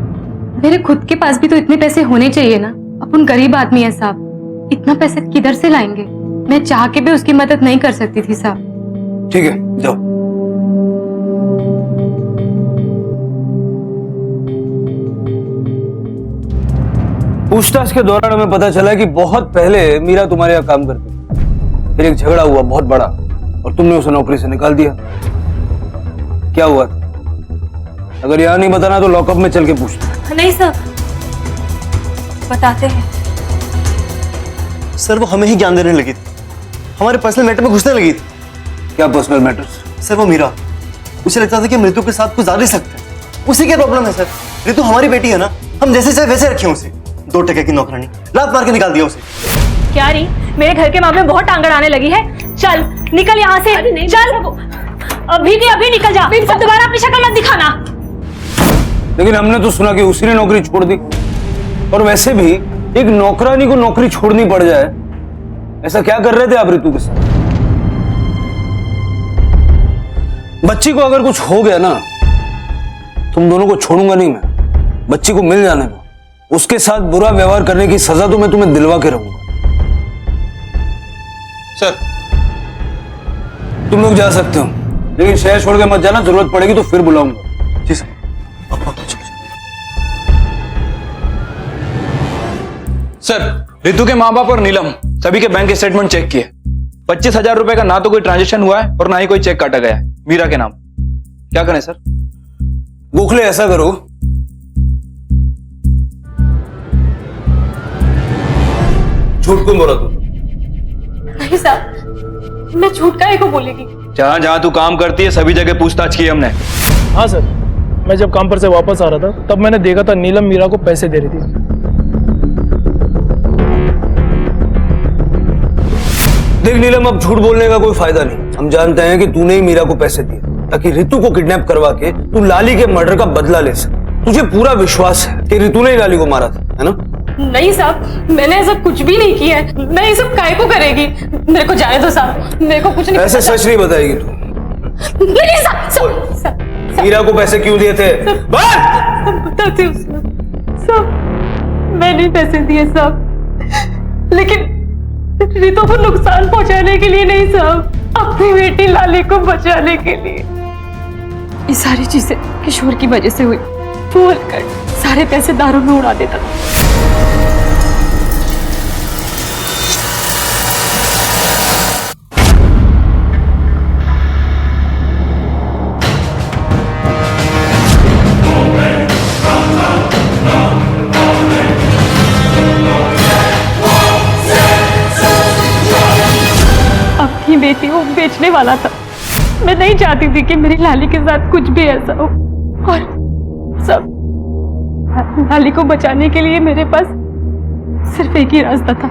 मेरे खुद के पास भी तो इतने पैसे होने चाहिए ना। अपन गरीब आदमी है साहब, इतना पैसे किधर से लाएंगे? मैं चाह के भी उसकी मदद नहीं कर सकती थी साहब। ठीक है, जाओ। पूछताछ के दौरान हमें पता चला कि बहुत पहले मीरा तुम्हारे यहाँ काम करती थी। फिर एक झगड़ा हुआ बहुत बड़ा और तुमने उसे नौकरी से निकाल दिया। क्या हुआ? अगर यहाँ नहीं बताना तो लॉकअप में चल के पूछते। नहीं सर, बताते हैं। सर वो हमें ही ज्ञान देने लगी थी, हमारे पर्सनल मैटर में घुसने लगी थी। क्या पर्सनल मैटर्स? सर वो मीरा, उसे लगता था कि हम रितु के साथ कुछ ज्यादा ही सकते हैं। उसी की प्रॉब्लम है सर। रितु हमारी बेटी है ना, हम जैसे चाहे वैसे रखे उसे। 2 टके की नौकरानी, लात मार के निकाल दिया उसे। क्या रही, मेरे घर के मामले में बहुत टांगड़ आने लगी है। चल निकल यहाँ से, चल अभी के अभी निकल जा, अब दोबारा अपनी शक्ल मत दिखाना। लेकिन हमने तो सुना कि उसी ने नौकरी छोड़ दी। और वैसे भी एक नौकरानी को नौकरी छोड़नी पड़ जाए, ऐसा क्या कर रहे थे आप रितु के साथ? बच्ची को अगर कुछ हो गया ना, तुम दोनों को छोड़ूंगा नहीं मैं। बच्ची को मिल जाने दो, उसके साथ बुरा व्यवहार करने की सजा तो मैं तुम्हें दिलवा के रहूंगा। सर तुम लोग जा सकते हो, लेकिन शहर छोड़ के मत जाना, जरूरत पड़ेगी तो फिर बुलाऊंगा। जी सर। सर रितु के माँ बाप और नीलम सभी के बैंक स्टेटमेंट चेक किए। 25,000 रुपए का ना तो कोई ट्रांजेक्शन हुआ है और ना ही कोई चेक काटा गया है मीरा के नाम। क्या करें सर? गोखले ऐसा करो, झूठ क्यों बोला तुम? नहीं साहब, मैं झूठ काहे को बोलेगी? जहां जहां तू काम करती है सभी जगह पूछताछ की हमने। हाँ सर, मैं जब काम पर से वापस आ रहा था तब मैंने देखा था नीलम मीरा को पैसे दे रही थी। देख नीलम, अब झूठ बोलने का कोई फायदा नहीं। हम जानते हैं कि तूने ही मीरा को पैसे दिए ताकि रितु को किडनैप करवा के तू लाली के मर्डर का बदला ले सके। तुझे पूरा विश्वास है कि रितु ने ही लाली को मारा था, है ना? नहीं साहब, मैंने ऐसा कुछ भी नहीं किया है। मैं ये सब काहे को करेगी? मेरे को जाने दो साहब, मेरे को कुछ नहीं। ऐसे सच नहीं बताएगी तू। नहीं साहब, मीरा को पैसे क्यों दिए थे? बताती हूँ साहब, मैंने पैसे दिए साहब, लेकिन रितु को नुकसान पहुंचाने के लिए नहीं साहब, अपनी बेटी लाली को बचाने के लिए। ये सारी चीजें किशोर की वजह से हुई। बोल कर सारे पैसे दारू में उड़ा देता। अपनी बेटी को बेचने वाला था। मैं नहीं चाहती थी कि मेरी लाली के साथ कुछ भी ऐसा हो, और सब लाली को बचाने के लिए मेरे पास सिर्फ एक ही रास्ता था।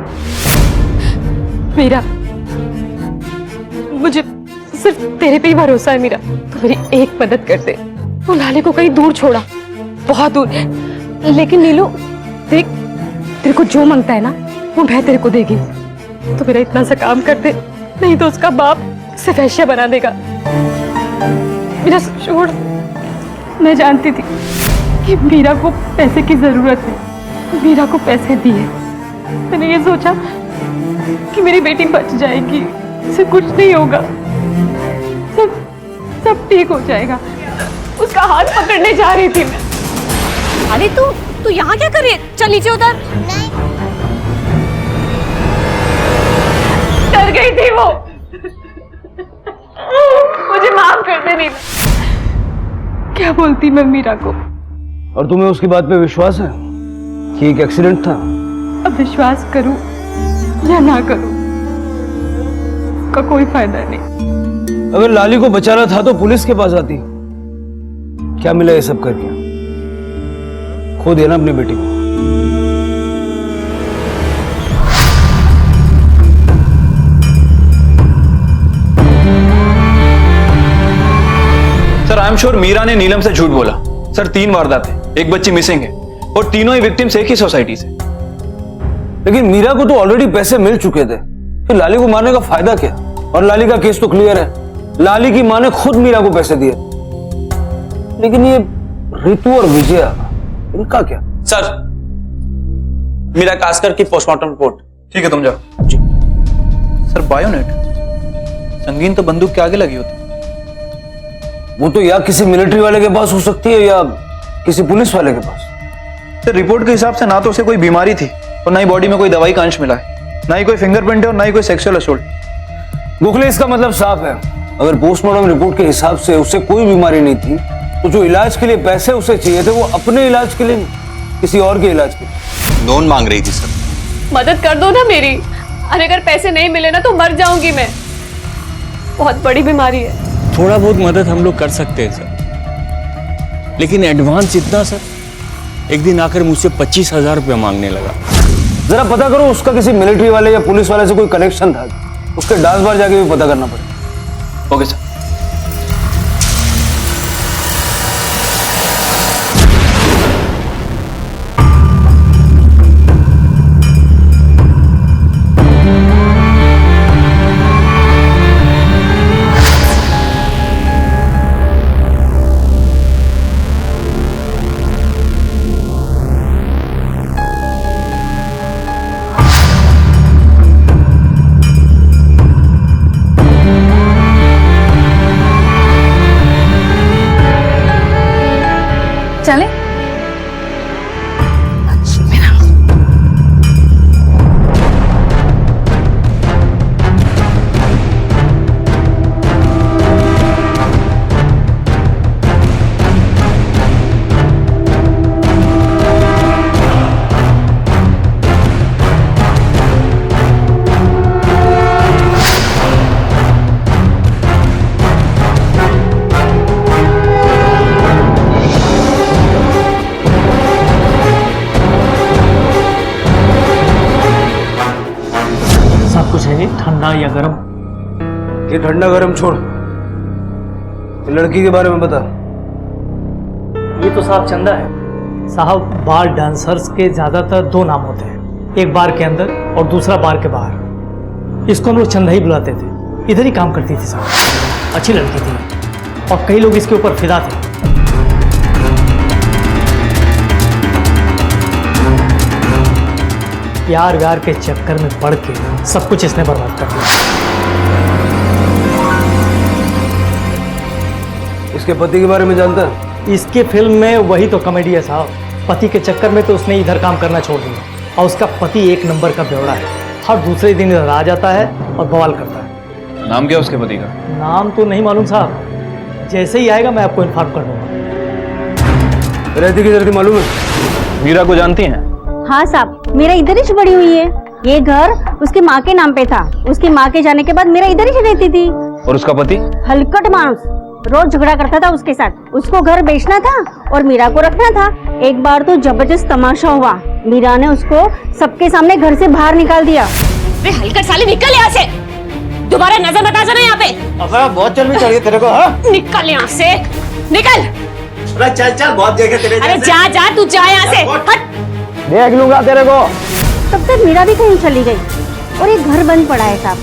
मीरा, मुझे सिर्फ तेरे पे ही भरोसा है मीरा। तो मेरी एक मदद कर दे। तो लाली को कहीं दूर छोड़ा, बहुत दूर। लेकिन नीलू देख, तेरे को जो मांगता है ना वो मैं तेरे को देगी। तो मेरा इतना सा काम कर दे, नहीं तो उसका बाप उसे वैश्या बना देगा। मेरा छोड़। मैं जानती थी कि मीरा को पैसे की जरूरत है, मीरा को पैसे दिए। मैंने ये सोचा कि मेरी बेटी बच जाएगी, उसे कुछ नहीं होगा। सब ठीक हो जाएगा। उसका हाथ पकड़ने जा रही थी मैं। अरे तू यहाँ क्या कर रही है? चल नीचे उतर। डर गई थी वो। मुझे माफ कर दे नीलम। क्या बोलती मैं मीरा को? और तुम्हें उसकी बात पे विश्वास है कि एक एक्सीडेंट था? अब विश्वास करूं या ना करूं, का कोई फायदा नहीं। अगर लाली को बचाना था तो पुलिस के पास आती। क्या मिला ये सब करके? खो दिया ना अपनी बेटी को। Sir I am sure Meera ने नीलम से झूठ बोला। सर 3 वारदातें, एक बच्ची मिसिंग है और तीनों ही विक्टिम्स एक ही सोसाइटी से। लेकिन मीरा को तो ऑलरेडी पैसे मिल चुके थे, फिर लाली को मारने का फायदा क्या? और लाली का केस तो क्लियर है, लाली की मां ने खुद मीरा को पैसे दिए। लेकिन ये रितु और विजया, इनका क्या? सर मीरा कास्कर की पोस्टमार्टम रिपोर्ट। ठीक है तुम जाओ जी। सर बायोनेट संगीन तो बंदूक के आगे लगी होती। वो तो या किसी मिलिट्री वाले के पास हो सकती है या किसी पुलिस वाले के पास। सर रिपोर्ट के हिसाब से ना तो उसे कोई बीमारी थी और ना ही बॉडी में कोई दवाई का अंश मिला है, ना ही कोई फिंगरप्रिंट है और ना ही कोई सेक्सुअल असोल्ट। गोखले इसका मतलब साफ है, अगर पोस्टमार्टम रिपोर्ट के हिसाब से उसे कोई बीमारी नहीं थी तो जो इलाज के लिए पैसे उसे चाहिए थे वो अपने इलाज के लिए नहीं, किसी और के इलाज के लिए। लोन मांग रही थी सर। मदद कर दो ना मेरी। अरे अगर पैसे नहीं मिले ना तो मर जाऊंगी मैं। बहुत बड़ी बीमारी है। थोड़ा बहुत मदद हम लोग कर सकते हैं सर, लेकिन एडवांस इतना सर, एक दिन आकर मुझसे 25,000 रुपया मांगने लगा। जरा पता करो उसका किसी मिलिट्री वाले या पुलिस वाले से कोई कनेक्शन था, उसके डांस बार जाके भी पता करना पड़ेगा। Okay sir. चले? कुछ है ठंडा या गरम? ये ठंडा गरम छोड़, ये लड़की के बारे में बता। ये तो साहब चंदा है। साहब बार डांसर्स के ज्यादातर 2 नाम होते हैं, एक बार के अंदर और दूसरा बार के बाहर। इसको हम लोग चंदा ही बुलाते थे। इधर ही काम करती थी साहब, अच्छी लड़की थी और कई लोग इसके ऊपर फिदा थे। प्यार व्यार के चक्कर में पड़ के सब कुछ इसने बर्बाद कर दिया। इसके पति के बारे में जानता है? इसके फिल्म में वही तो कॉमेडी है साहब। पति के चक्कर में तो उसने इधर काम करना छोड़ दिया और उसका पति 1 नंबर का बेवड़ा है। हर दूसरे दिन इधर आ जाता है और बवाल करता है। नाम क्या उसके पति का? नाम तो नहीं मालूम साहब, जैसे ही आएगा मैं आपको इन्फॉर्म कर दूंगा। रहती किधर थी मालूम है? मीरा को जानती हैं? हाँ साहब, मेरा इधर ही बड़ी हुई है। ये घर उसकी माँ के नाम पे था। उसकी माँ के जाने के बाद मेरा इधर ही रहती थी। और उसका पति? हलकट मानुस, रोज झगड़ा करता था उसके साथ। उसको घर बेचना था और मीरा को रखना था। एक बार तो जबरदस्त तमाशा हुआ, मीरा ने उसको सबके सामने घर से बाहर निकाल दिया। वे हलकट साले निकल यहाँ से, दोबारा नजर मत आ जाना यहाँ पे। अब बहुत चर्बी चढ़ गई तेरे को। हाँ निकल यहाँ से, निकल। अरे चल चल, बहुत जगह तेरे। अरे जा जा, तू जा यहाँ से, हट। देख लूंगा तेरे को। तब तक मीरा भी कहीं चली गई और ये घर बंद पड़ा है साहब।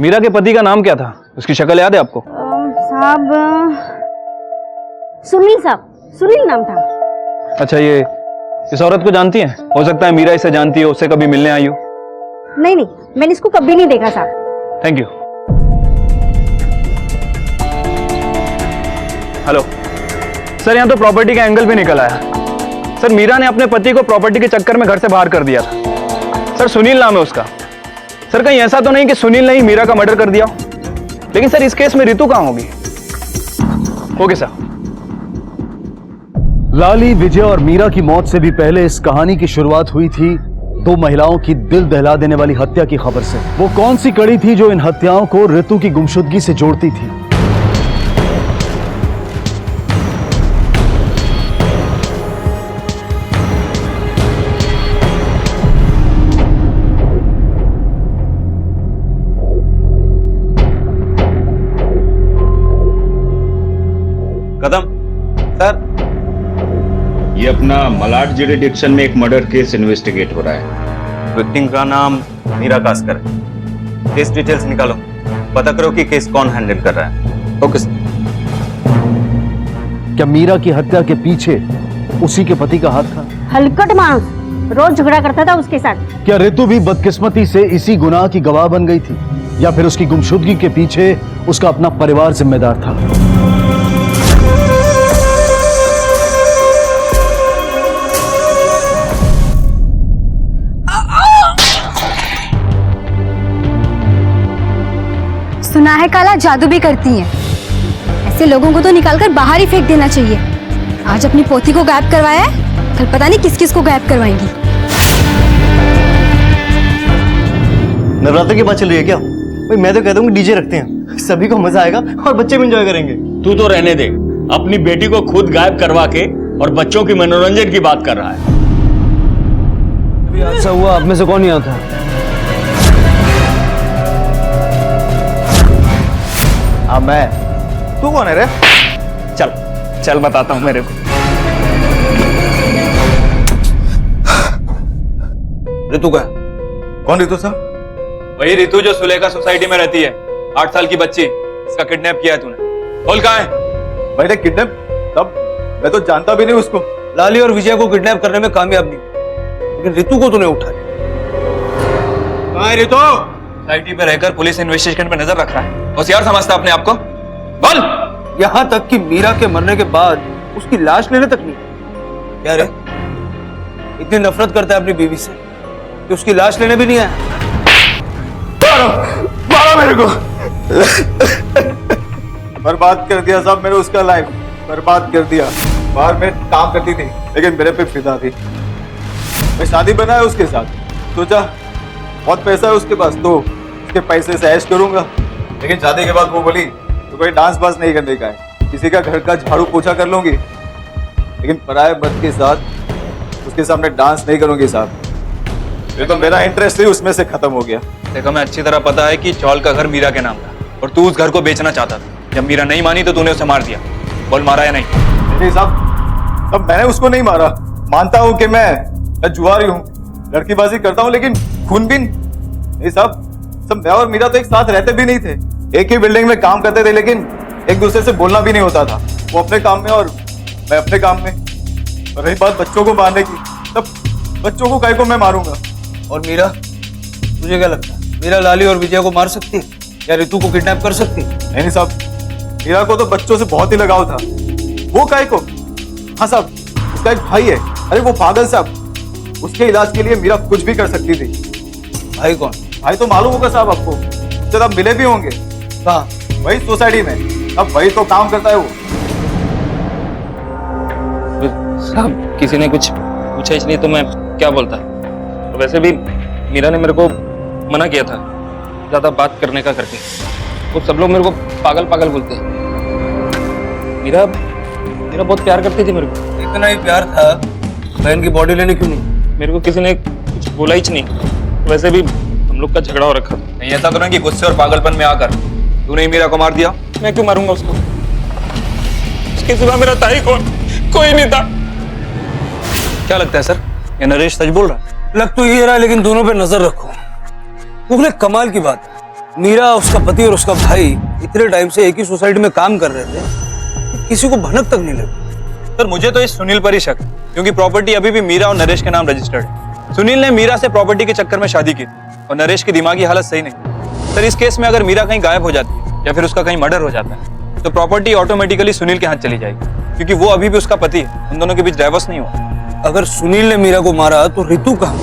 मीरा के पति का नाम क्या था? उसकी शक्ल याद है आपको? साहब सुनील साहब, सुनील नाम था। अच्छा, ये इस औरत को जानती हैं? हो सकता है मीरा इसे जानती हो, उससे कभी मिलने आई हो। नहीं नहीं, मैंने इसको कभी नहीं देखा साहब। Thank you. हेलो सर, यहाँ तो प्रॉपर्टी का एंगल भी निकल आया। सर, मीरा ने अपने पति को प्रॉपर्टी के चक्कर में घर से बाहर कर दिया था। सर, सुनील नाम है उसका। सर, कहीं ऐसा तो नहीं कि सुनील ने ही मीरा का मर्डर कर दिया? लेकिन सर, इस केस में रितु कहाँ होगी? Okay sir. लाली, विजय और मीरा की मौत से भी पहले इस कहानी की शुरुआत हुई थी दो महिलाओं की दिल दहला देने वाली हत्या की खबर से। वो कौन सी कड़ी थी जो इन हत्याओं को रितु की गुमशुदगी से जोड़ती थी? कदम सर, ये अपना मलाड जुरिडिक्शन में एक मर्डर केस इन्वेस्टिगेट हो रहा है। विक्टिम का नाम मीरा कास्कर है। केस डिटेल्स निकालो, पता करो कि केस कौन हैंडल कर रहा है। Okay sir. क्या मीरा की हत्या के पीछे उसी के पति का हाथ था? हलकट मानुस, रोज झगड़ा करता था उसके साथ। क्या रितु भी बदकिस्मती से इसी गुनाह की गवाह बन गई थी, या फिर उसकी गुमशुदगी के पीछे उसका अपना परिवार जिम्मेदार था? सुना है काला जादू भी करती हैं। ऐसे लोगों को तो निकालकर बाहर ही फेंक देना चाहिए। आज अपनी पोती को गायब करवाया है, कल पता नहीं किस किस को गायब करवाएंगी। नवरात्र की बात चल रही है क्या? भाई मैं तो कहता हूँ डीजे रखते हैं, सभी को मजा आएगा और बच्चे भी एंजॉय करेंगे। तू तो रहने दे, अपनी बेटी को खुद गायब करवा के और बच्चों की मनोरंजन की बात कर रहा है। अभी हादसा हुआ, आप में से कौन यहाँ था? हाँ मैं। तू कौन है रे? चल चल बताता हूँ मेरे को। रितु का? कौन रितु साहब? वही रितु जो सुलेखा सोसाइटी में रहती है, 8 साल की बच्ची। इसका किडनैप किया है तूने। बोल कहाँ है? मैंने किडनैप? तब मैं तो जानता भी नहीं उसको। लाली और विजय को किडनैप करने में कामयाब नहीं, लेकिन रितु को तूने उठाया। कहाँ है रितु? सोसाइटी पे रहकर पुलिस इन्वेस्टिगेशन पे नजर रख रहा है। होशियार समझता अपने आप को? बोल। यहाँ तक कि मीरा के मरने के बाद उसकी लाश लेने तक नहीं। क्या रे, इतनी नफरत करता है अपनी बीवी से कि उसकी लाश लेने भी नहीं आया? मारो मेरे को। बर्बाद कर दिया साहब मैंने उसका लाइफ, बर्बाद कर दिया। बाहर में काम करती थी लेकिन मेरे पे फिदा थी। मैं शादी बनाया उसके साथ, सोचा बहुत पैसा है उसके पास तो उसके पैसे से ऐश करूंगा। लेकिन शादी के बाद वो बोली तो कोई डांस बांस नहीं करने का है, किसी का घर का झाड़ू पोछा कर लूंगी, लेकिन पराये मर्द के साथ उसके सामने डांस नहीं करूंगी साहब। ये तो मेरा इंटरेस्ट ही उसमें से खत्म हो गया। देखो, मैं अच्छी तरह पता है कि चौल का घर मीरा के नाम था और तू उस घर को बेचना चाहता था। जब मीरा नहीं मानी तो तूने उसे मार दिया। बोल, मारा या नहीं? नहीं साहब, तब मैंने उसको नहीं मारा। मानता हूँ कि मैं जुआरी हूँ, लड़कीबाजी करता हूँ, लेकिन खूनबीन नहीं साहब। सब मैं और मीरा तो एक साथ रहते भी नहीं थे, एक ही बिल्डिंग में काम करते थे, लेकिन एक दूसरे से बोलना भी नहीं होता था। वो अपने काम में और मैं अपने काम में। और रही बात बच्चों को मारने की, तब बच्चों को काहे को मैं मारूंगा? और मीरा, तुझे क्या लगता है मीरा लाली और विजय को मार सकती है या रितु को किडनैप कर सकती है? नहीं साहब, मीरा को तो बच्चों से बहुत ही लगाव था। वो काहे को? हाँ साहब, उसका एक भाई है। अरे वो पागल साहब, उसके इलाज के लिए मीरा कुछ भी कर सकती थी। भाई कौन? भाई तो मालूम होगा साहब आपको, उससे आप मिले भी होंगे। कहाँ? वही सोसाइटी में। अब वही तो काम करता है वो। साहब, किसी ने कुछ पूछा इसलिए तो मैं क्या बोलता। तो वैसे भी मीरा ने मेरे को मना किया था ज्यादा बात करने का करके। वो सब लोग मेरे को पागल पागल बोलते हैं। मीरा बहुत प्यार करती थी मेरे को। इतना ही प्यार था, बहन की बॉडी लेने क्यों नहीं? मेरे को किसी ने कुछ बोला ही नहीं। वैसे भी हम लोग का झगड़ा हो रखा था। नहीं ऐसा तो नहीं कि गुस्से और पागलपन में आकर तूने ही मीरा को मार दिया। मैं क्यों मारूंगा उसको? उसके सिवा मेरा था ही कौन? कोई नहीं था। क्या लगता है सर, ये नरेश सच बोल रहा है? लग तो ये रहा है, लेकिन दोनों पे नजर रखो। मुगले कमाल की बात है, मीरा, उसका पति और उसका भाई इतने टाइम से एक ही सोसाइटी में काम कर रहे थे, किसी को भनक तक नहीं लगी। सर, मुझे तो इस सुनील पर ही शक है, क्योंकि प्रॉपर्टी अभी भी मीरा और नरेश के नाम रजिस्टर्ड है। सुनील ने मीरा से प्रॉपर्टी के चक्कर में शादी की थी और नरेश की दिमागी हालत सही नहीं। सर, इस केस में अगर मीरा कहीं गायब हो जाती है या फिर उसका कहीं मर्डर हो जाता है तो प्रॉपर्टी ऑटोमेटिकली सुनील के हाथ चली जाएगी, क्योंकि वो अभी भी उसका पति है, उन दोनों के बीच डाइवोर्स नहीं हुआ। अगर सुनील ने मीरा को मारा तो रितु कहाँ?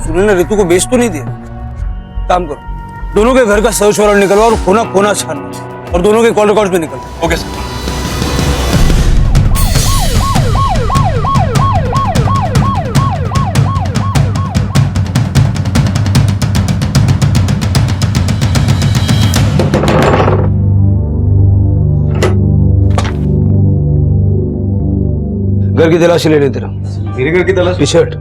सुनील ने रितु को बेच तो नहीं दिया। काम करो, दोनों के घर का सर्च वारंट निकलवा और कोना कोना छानना, और दोनों के कॉल रिकॉर्ड्स भी निकलवा। Okay sir. घर की तलाशी ले लेते रहो। मेरे घर की तलाशी? T-shirt.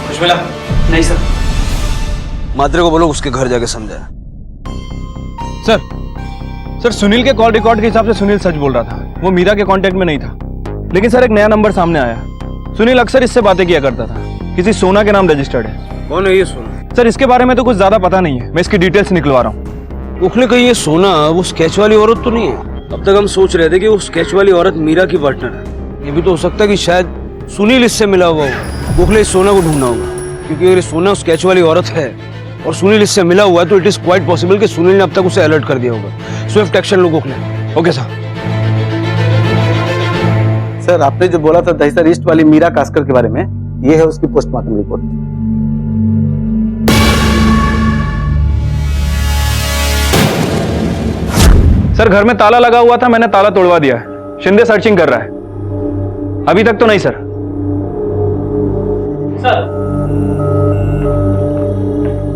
खुशमिला? नहीं सर। मात्रे को बोलो उसके घर जाके समझाए। सर सुनील के कॉल रिकॉर्ड के हिसाब से सुनील सच बोल रहा था, वो मीरा के कांटेक्ट में नहीं था। लेकिन सर एक नया नंबर सामने आया। सुनील अक्सर इससे बातें किया करता था, किसी सोना के नाम रजिस्टर्ड है। कौन है ये सोना? सर इसके बारे में तो कुछ ज्यादा पता नहीं है, मैं इसकी डिटेल्स निकलवा रहा हूँ। उखले कहीं ये सोना वो स्केच वाली औरत तो नहीं है? अब तक हम सोच रहे थे कि वो स्केच वाली औरत मीरा की पार्टनर है। ये भी तो हो सकता है कि शायद सुनील इससे मिला हुआ हो। उखले इस सोना को ढूंढना होगा, क्योंकि अगर ये सोना स्केच वाली औरत है और सुनील इससे मिला हुआ है तो इट इज क्वाइट पॉसिबल कि सुनील ने अब तक उसे अलर्ट कर दिया होगा। स्विफ्ट एक्शन लो गोखले। Okay sir. सर आपने जो बोला था दहिसर ईस्ट वाली मीरा कास्कर के बारे में, ये है उसकी पोस्टमार्टम रिपोर्ट। सर घर में ताला लगा हुआ था, मैंने ताला तोड़वा दिया है। शिंदे सर्चिंग कर रहा है। अभी तक तो नहीं सर।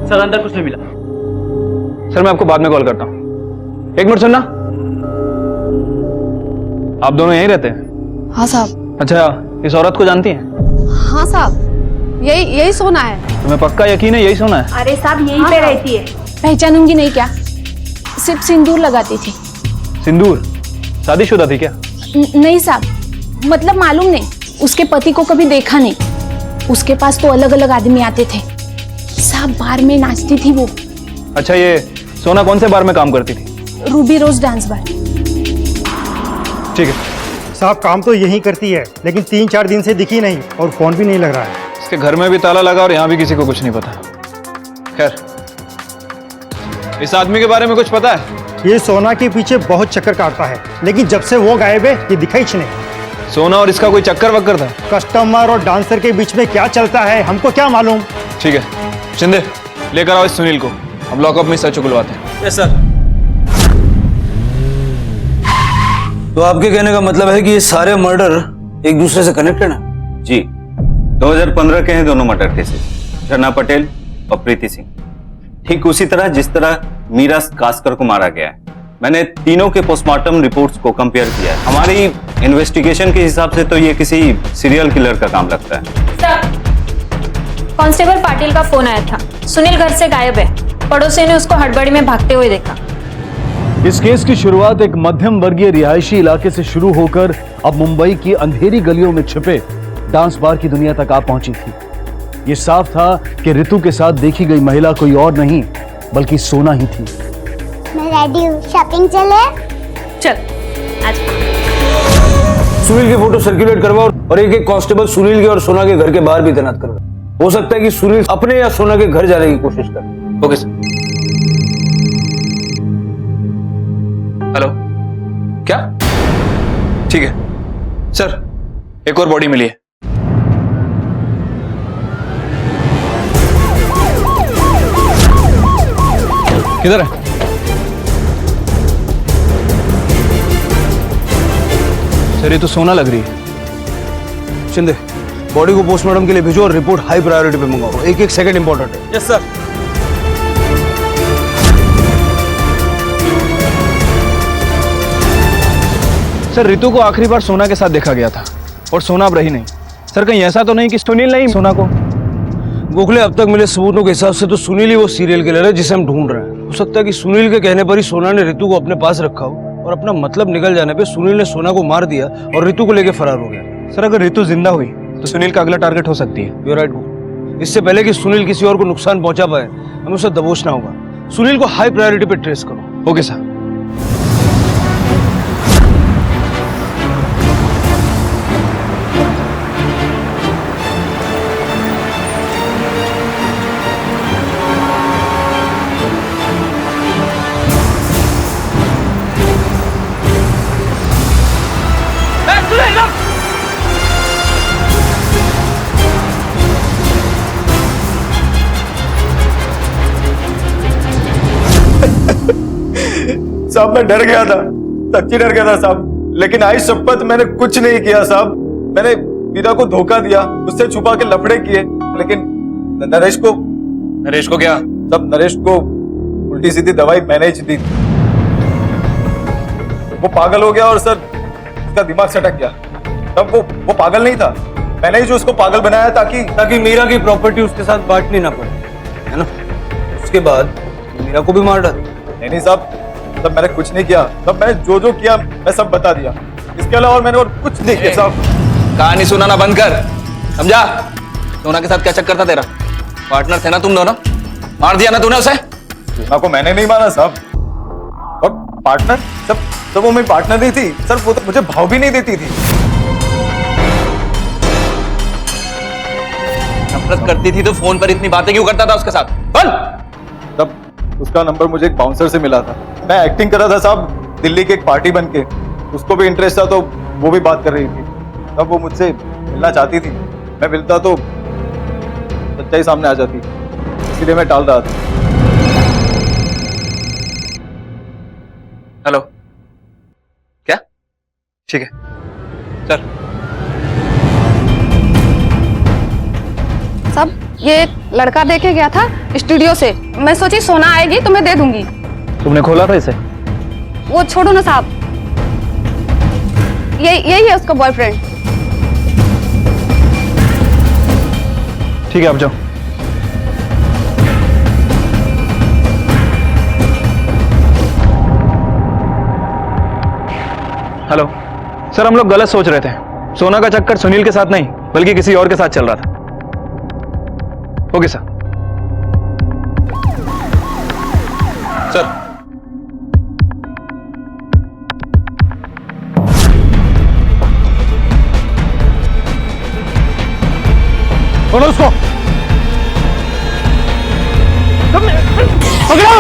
सर अंदर कुछ नहीं मिला। सर मैं आपको बाद में कॉल करता हूँ। एक मिनट सुनना, आप दोनों यहीं रहते हैं? हाँ साहब। अच्छा, इस औरत को जानती हैं? हाँ साहब, यही सोना है। तुम्हें पक्का यकीन है यही सोना है? अरे साहब यहीं पे रहती है। पहचानूंगी नहीं क्या? सिर्फ सिंदूर लगाती थी। सिंदूर? शादीशुदा थी क्या? नहीं साहब, मतलब मालूम नहीं, उसके पति को कभी देखा नहीं। उसके पास तो अलग अलग आदमी आते थे। साहब बार में नाचती थी वो। अच्छा, ये सोना कौन से बार में काम करती थी? रूबी रोज डांस बार। ठीक है साहब, काम तो यही करती है, लेकिन 3-4 दिन से दिखी नहीं और फोन भी नहीं लग रहा है। इसके घर में भी ताला लगा और यहाँ भी किसी को कुछ नहीं पता। खैर, इस आदमी के बारे में कुछ पता है? ये सोना के पीछे बहुत चक्कर काटता है, लेकिन जब से वो गायब है ये दिखा ही नहीं। सोना और इसका कोई चक्कर वक्कर था? कस्टमर और डांसर के बीच में क्या चलता है हमको क्या मालूम। ठीक है शिंदे, लेकर आओ इस सुनील को, हम लॉकअप में सच उगलवाते हैं। Yes sir. तो आपके कहने का मतलब है कि ये सारे मर्डर एक दूसरे से कनेक्टेड हैं? जी, 2015 के हैं दोनों मर्डर केसेस, झरना पटेल और प्रीति सिंह। ठीक उसी तरह जिस तरह मीरा कास्कर को मारा गया है। मैंने तीनों के पोस्टमार्टम रिपोर्ट्स को कंपेयर किया है। हमारी इन्वेस्टिगेशन के हिसाब से तो ये किसी सीरियल किलर का काम लगता है। कांस्टेबल पाटिल का फोन आया था, सुनील घर से गायब है। पड़ोसी ने उसको हड़बड़ी में भागते हुए देखा। इस केस की शुरुआत एक मध्यम वर्गीय रिहायशी इलाके से शुरू होकर अब मुंबई की अंधेरी गलियों में छिपे डांस बार की दुनिया तक आ पहुंची थी। ये साफ था कि रितु के साथ देखी गई महिला कोई और नहीं बल्कि सोना ही थी। मैं रेडी हूँ, शॉपिंग चले? चल आज। सुनील की फोटो सर्कुलेट करवाओ और एक कांस्टेबल सुनील के और सोना के घर के बाहर भी तैनात करवाओ। हो सकता है कि सुनील अपने या सोना के घर जाने की कोशिश करे। Okay sir. हेलो, क्या? ठीक है सर, एक और बॉडी मिली है। किधर है? सर ये तो सोना लग रही है। शिंदे, बॉडी को पोस्टमार्टम के लिए भेजो और रिपोर्ट हाई प्रायोरिटी पे मंगाओ। एक सेकंड इंपॉर्टेंट है। Yes sir. सर रितु को आखिरी बार सोना के साथ देखा गया था और सोना अब रही नहीं। सर कहीं ऐसा तो नहीं कि सुनील नहीं सोना को? गोखले, अब तक मिले सबूतों के हिसाब से तो सुनील ही वो सीरियल किलर है जिसे हम ढूंढ रहे हैं। हो सकता है कि सुनील के कहने पर ही सोना ने रितु को अपने पास रखा हो और अपना मतलब निकल जाने पे सुनील ने सोना को मार दिया और रितु को लेकर फरार हो गया। सर अगर रितु जिंदा हुई तो सुनील का अगला टारगेट हो सकती है। You right. इससे पहले कि सुनील किसी और को नुकसान पहुंचा पाए हमें उसे दबोचना होगा। सुनील को हाई प्रायोरिटी पे ट्रेस करो। Okay sir. साहब मैं डर गया था, सच्ची डर गया था साहब, लेकिन आई शपथ मैंने कुछ नहीं किया साहब। मैंने मीरा को धोखा दिया, उससे छुपा के लफड़े किए, लेकिन नरेश को क्या? तब नरेश को उल्टी सीधी दवाई मैंने ही दी, वो पागल हो गया और सर उसका दिमाग सटक गया। तब वो पागल नहीं था, मैंने ही जो उसको पागल बनाया ताकि मीरा की प्रॉपर्टी उसके साथ बांटनी ना पड़े, है ना? उसके बाद मीरा को भी मार डाल। नहीं साहब, तब मैंने कुछ नहीं किया, तब मैंने जो किया मैं सब बता दिया, इसके अलावा और मैंने और कुछ नहीं किया साहब। कहानी सुनाना बंद कर, समझा? सोना के साथ क्या चक्कर था तेरा? पार्टनर थे ना तुम दोनों, मार दिया ना तूने उसे? सोना को मैंने नहीं मारा साहब। और पार्टनर सब वो मेरी पार्टनर नहीं थी सर, वो तो मुझे भाव भी नहीं देती थी। नफरत करती थी तो फोन पर इतनी बातें क्यों करता था उसके साथ? बोल। तब उसका नंबर मुझे एक बाउंसर से मिला था, मैं एक्टिंग कर रहा था साहब दिल्ली की एक पार्टी बन के, उसको भी इंटरेस्ट था तो वो भी बात कर रही थी। तब वो मुझसे मिलना चाहती थी, मैं मिलता तो सच्चाई सामने आ जाती, इसलिए मैं टाल रहा था। हेलो, क्या? ठीक है चल। सब ये लड़का देखे गया था स्टूडियो से, मैं सोची सोना आएगी तो मैं दे दूंगी। तुमने खोला था इसे? वो छोड़ो ना साहब, यही है उसका बॉयफ्रेंड। ठीक है आप जाओ। हेलो सर, हम लोग गलत सोच रहे थे, सोना का चक्कर सुनील के साथ नहीं बल्कि किसी और के साथ चल रहा था। Okay sir. सर बोलो उसको पकड़ो।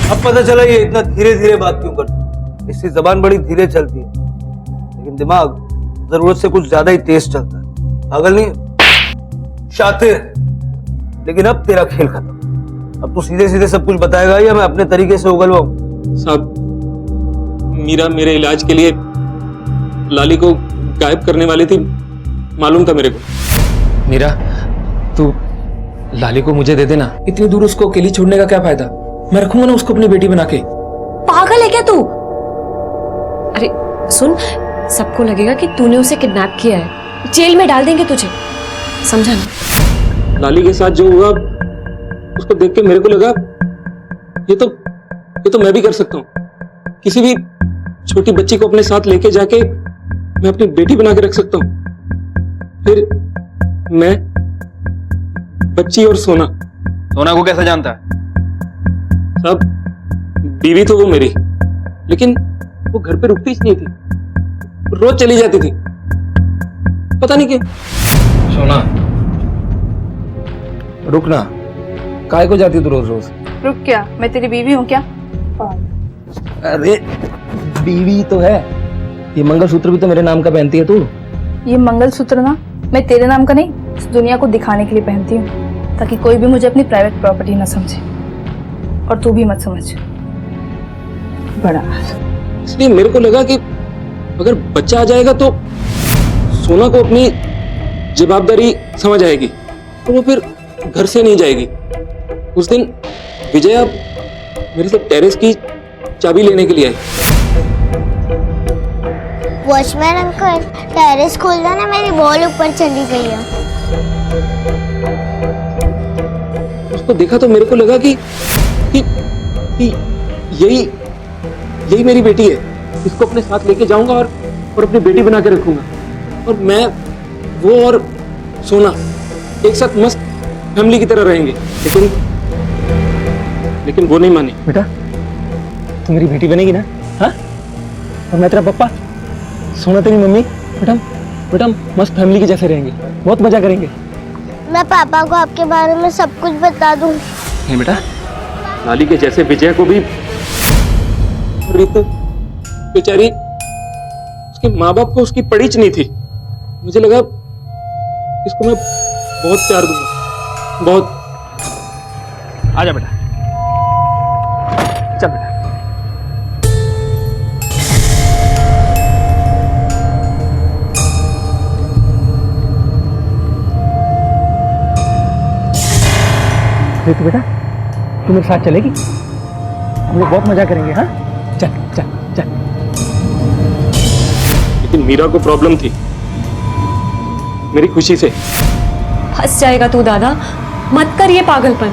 अब पता चला ये इतना धीरे धीरे बात क्यों करता है। इसकी जबान बड़ी धीरे चलती है, लेकिन दिमाग जरूरत से कुछ ज्यादा ही तेज चलता है। पागल नहीं, शातिर। लेकिन अब तेरा खेल खत्म। अब तू सीधे सीधे सब कुछ बताएगा या मैं अपने तरीके से उगलवाऊं? साहब, मीरा मेरे इलाज के लिए लाली को गायब करने वाली थी, मालूम था मेरे को। मीरा, तू लाली को मुझे दे देना। इतनी दूर उसको अकेली छोड़ने का क्या फायदा? मैं रखूंगा ना उसको अपनी बेटी बना के। पागल है क्या तू? अरे सुन, सबको लगेगा कि तूने उसे किडनैप किया है, जेल में डाल देंगे तुझे, समझा ना? लाली के साथ जो हुआ उसको देख के मेरे को लगा ये तो मैं भी कर सकता हूँ। किसी भी छोटी बच्ची को अपने साथ लेके जाके मैं अपनी बेटी बना के रख सकता हूँ। फिर मैं, बच्ची और सोना। सोना को कैसे जानता है? साहब, बीवी तो वो मेरी, लेकिन वो घर पे रुकती ही नहीं थी, रोज चली जाती थी, पता नहीं क्यों। सोना रुकना, काय को जाती तू रोज रोज? रुक क्या, मैं तेरी बीवी हूँ क्या? अरे बीवी तो है, ये मंगलसूत्र भी तो मेरे नाम का पहनती है तू। ये मंगलसूत्र ना मैं तेरे नाम का नहीं, इस दुनिया को दिखाने के लिए पहनती हूँ, ताकि कोई भी मुझे अपनी प्राइवेट प्रॉपर्टी ना समझे, और तू भी मत समझ। बड़ा इसलिए मेरे को लगा कि अगर बच्चा आ जाएगा तो सोना को अपनी जवाबदारी समझ आएगी, तो वो फिर घर से नहीं जाएगी। उस दिन विजया मेरे से टेरेस की चाबी लेने के लिए आई। वॉचमैन अंकल, टेरेस खोल दो ना, मेरी बॉल ऊपर चली गई है। उसको देखा तो मेरे को लगा कि यही मेरी बेटी है। इसको अपने साथ लेके जाऊंगा और अपनी बेटी बना के रखूंगा, और मैं वो और सोना एक साथ मस्त फैमिली की तरह रहेंगे। लेकिन वो नहीं मानी। बेटा तू मेरी बेटी बनेगी ना? हाँ, और मैं तेरा पप्पा, सोना तेरी मम्मी। बेटा मस्त फैमिली के जैसे रहेंगे, बहुत मजा करेंगे। मैं पापा को आपके बारे में सब कुछ बता दूंगी। नहीं बेटा, लाली के जैसे विजय को भी रितु बेचारी, उसके माँ बाप को उसकी पड़ीच नहीं थी। मुझे लगा इसको मैं बहुत प्यार दूंगा, बहुत। आजा बेटा, चल बेटा। रितु बेटा, तू मेरे साथ चलेगी? हम लोग बहुत मजा करेंगे। हाँ, चल चल चल। लेकिन मीरा को प्रॉब्लम थी मेरी खुशी से। फंस जाएगा तू दादा, मत कर ये पागलपन।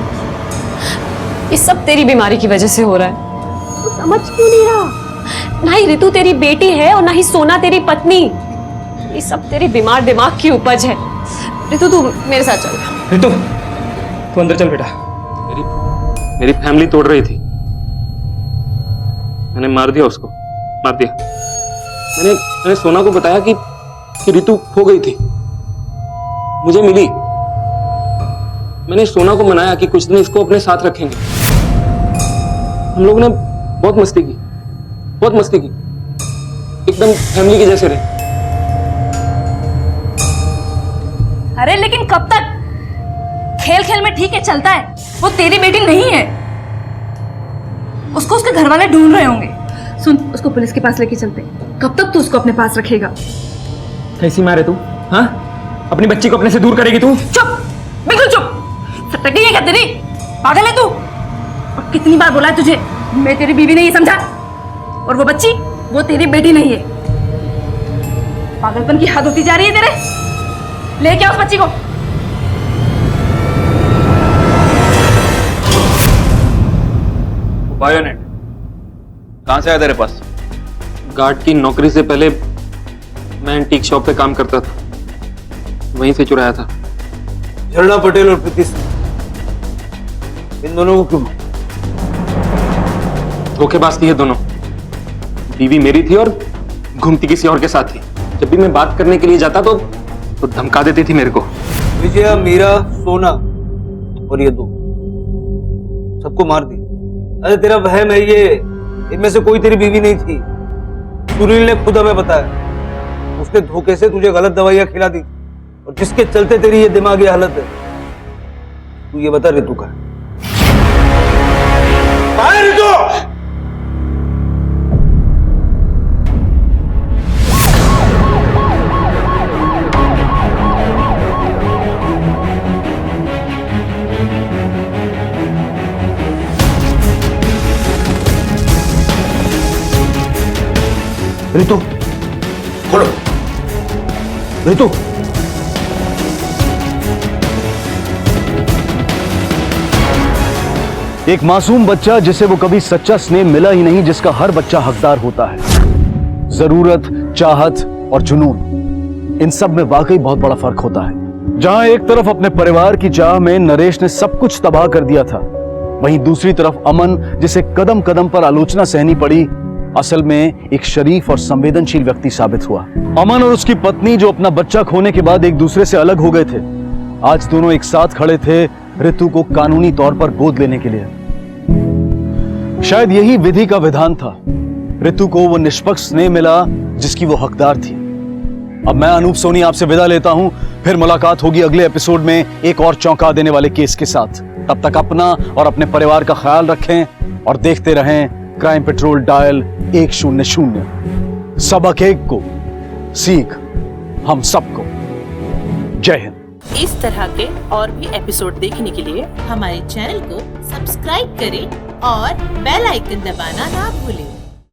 ये सब तेरी बीमारी की वजह से हो रहा है। तू समझ क्यों नहीं रहा? ना ही रितु तेरी बेटी है और ना ही सोना तेरी पत्नी। ये सब तेरी बीमार दिमाग की उपज है। रितु तू मेरे साथ चल। रितु तू अंदर चल बेटा। मेरी फैमिली तोड़ रही थी, मैंने मार दिया उसको, मार दिया। मैंने सोना को बताया कि रितु खो गई थी, मुझे मिली। मैंने सोना को मनाया कि कुछ दिन इसको अपने साथ रखेंगे। हम लोगों ने बहुत मस्ती की, बहुत मस्ती की, एकदम फैमिली के जैसे रहे। अरे लेकिन कब तक? खेल खेल में ठीक है, चलता है। वो तेरी बेटी नहीं है, उसको उसके घर वाले ढूंढ रहे होंगे। सुन, उसको पुलिस के पास लेके चलते। कब तक तू उसको अपने पास रखेगा? कैसी माँ है तू? हाँ, अपनी बच्ची को अपने से दूर करेगी तू? चुप, बिल्कुल चुप। सटक गई है क्या तेरी? पागल है तू? और कितनी बार बोला है तुझे, मैं तेरी बीवी नहीं समझा? और वो बच्ची, वो तेरी बेटी नहीं है। पागलपन की हद होती जा रही है तेरे। ले क्या उस बच्ची को। बायोनेट कहां से आया तेरे पास? गार्ड की नौकरी से पहले मैं एंटीक शॉप पे काम करता था, वहीं से चुराया था। झरना पटेल और प्रीति सिंह, इन दोनों को क्यों? धोखेबाज थी ये दोनों। बीवी मेरी थी और घूमती किसी और के साथ थी। जब भी मैं बात करने के लिए जाता तो धमका देती थी मेरे को। विजया, मीरा, सोना और ये दो सबको मार दिया। अरे तेरा वहम है ये, इनमें से कोई तेरी बीवी नहीं थी। सुनील ने खुद हमें बताया, उसने धोखे से तुझे गलत दवाइयां खिला दी और जिसके चलते तेरी ये दिमागी हालत है। तू ये बता, रितु का है? रितु! रितु, खोलो। रितु, एक मासूम बच्चा जिसे वो कभी सच्चा स्नेह मिला ही नहीं, जिसका हर बच्चा हकदार होता है। जरूरत, चाहत और जुनून, इन सब में वाकई बहुत बड़ा फर्क होता है। जहां एक तरफ अपने परिवार की चाह में नरेश ने सब कुछ तबाह कर दिया था, वहीं दूसरी तरफ अमन, जिसे कदम कदम पर आलोचना सहनी पड़ी, असल में एक शरीफ और संवेदनशील व्यक्ति साबित हुआ। अमन और उसकी पत्नी, जो अपना बच्चा खोने के बाद एक दूसरे से अलग हो गए थे, आज दोनों एक साथ खड़े थे रितु को कानूनी तौर पर गोद लेने के लिए। शायद यही विधि का विधान था। रितु को वो निष्पक्ष स्नेह मिला जिसकी वो हकदार थी। अब मैं अनूप सोनी आपसे विदा लेता हूं, फिर मुलाकात होगी अगले एपिसोड में एक और चौंका देने वाले केस के साथ। तब तक अपना और अपने परिवार का ख्याल रखें और देखते रहें क्राइम पेट्रोल डायल 100। सबक एक को, सीख हम सबको। जय हिंद। इस तरह के और भी एपिसोड देखने के लिए हमारे चैनल को सब्सक्राइब करें और बेल आइकन दबाना ना भूलें।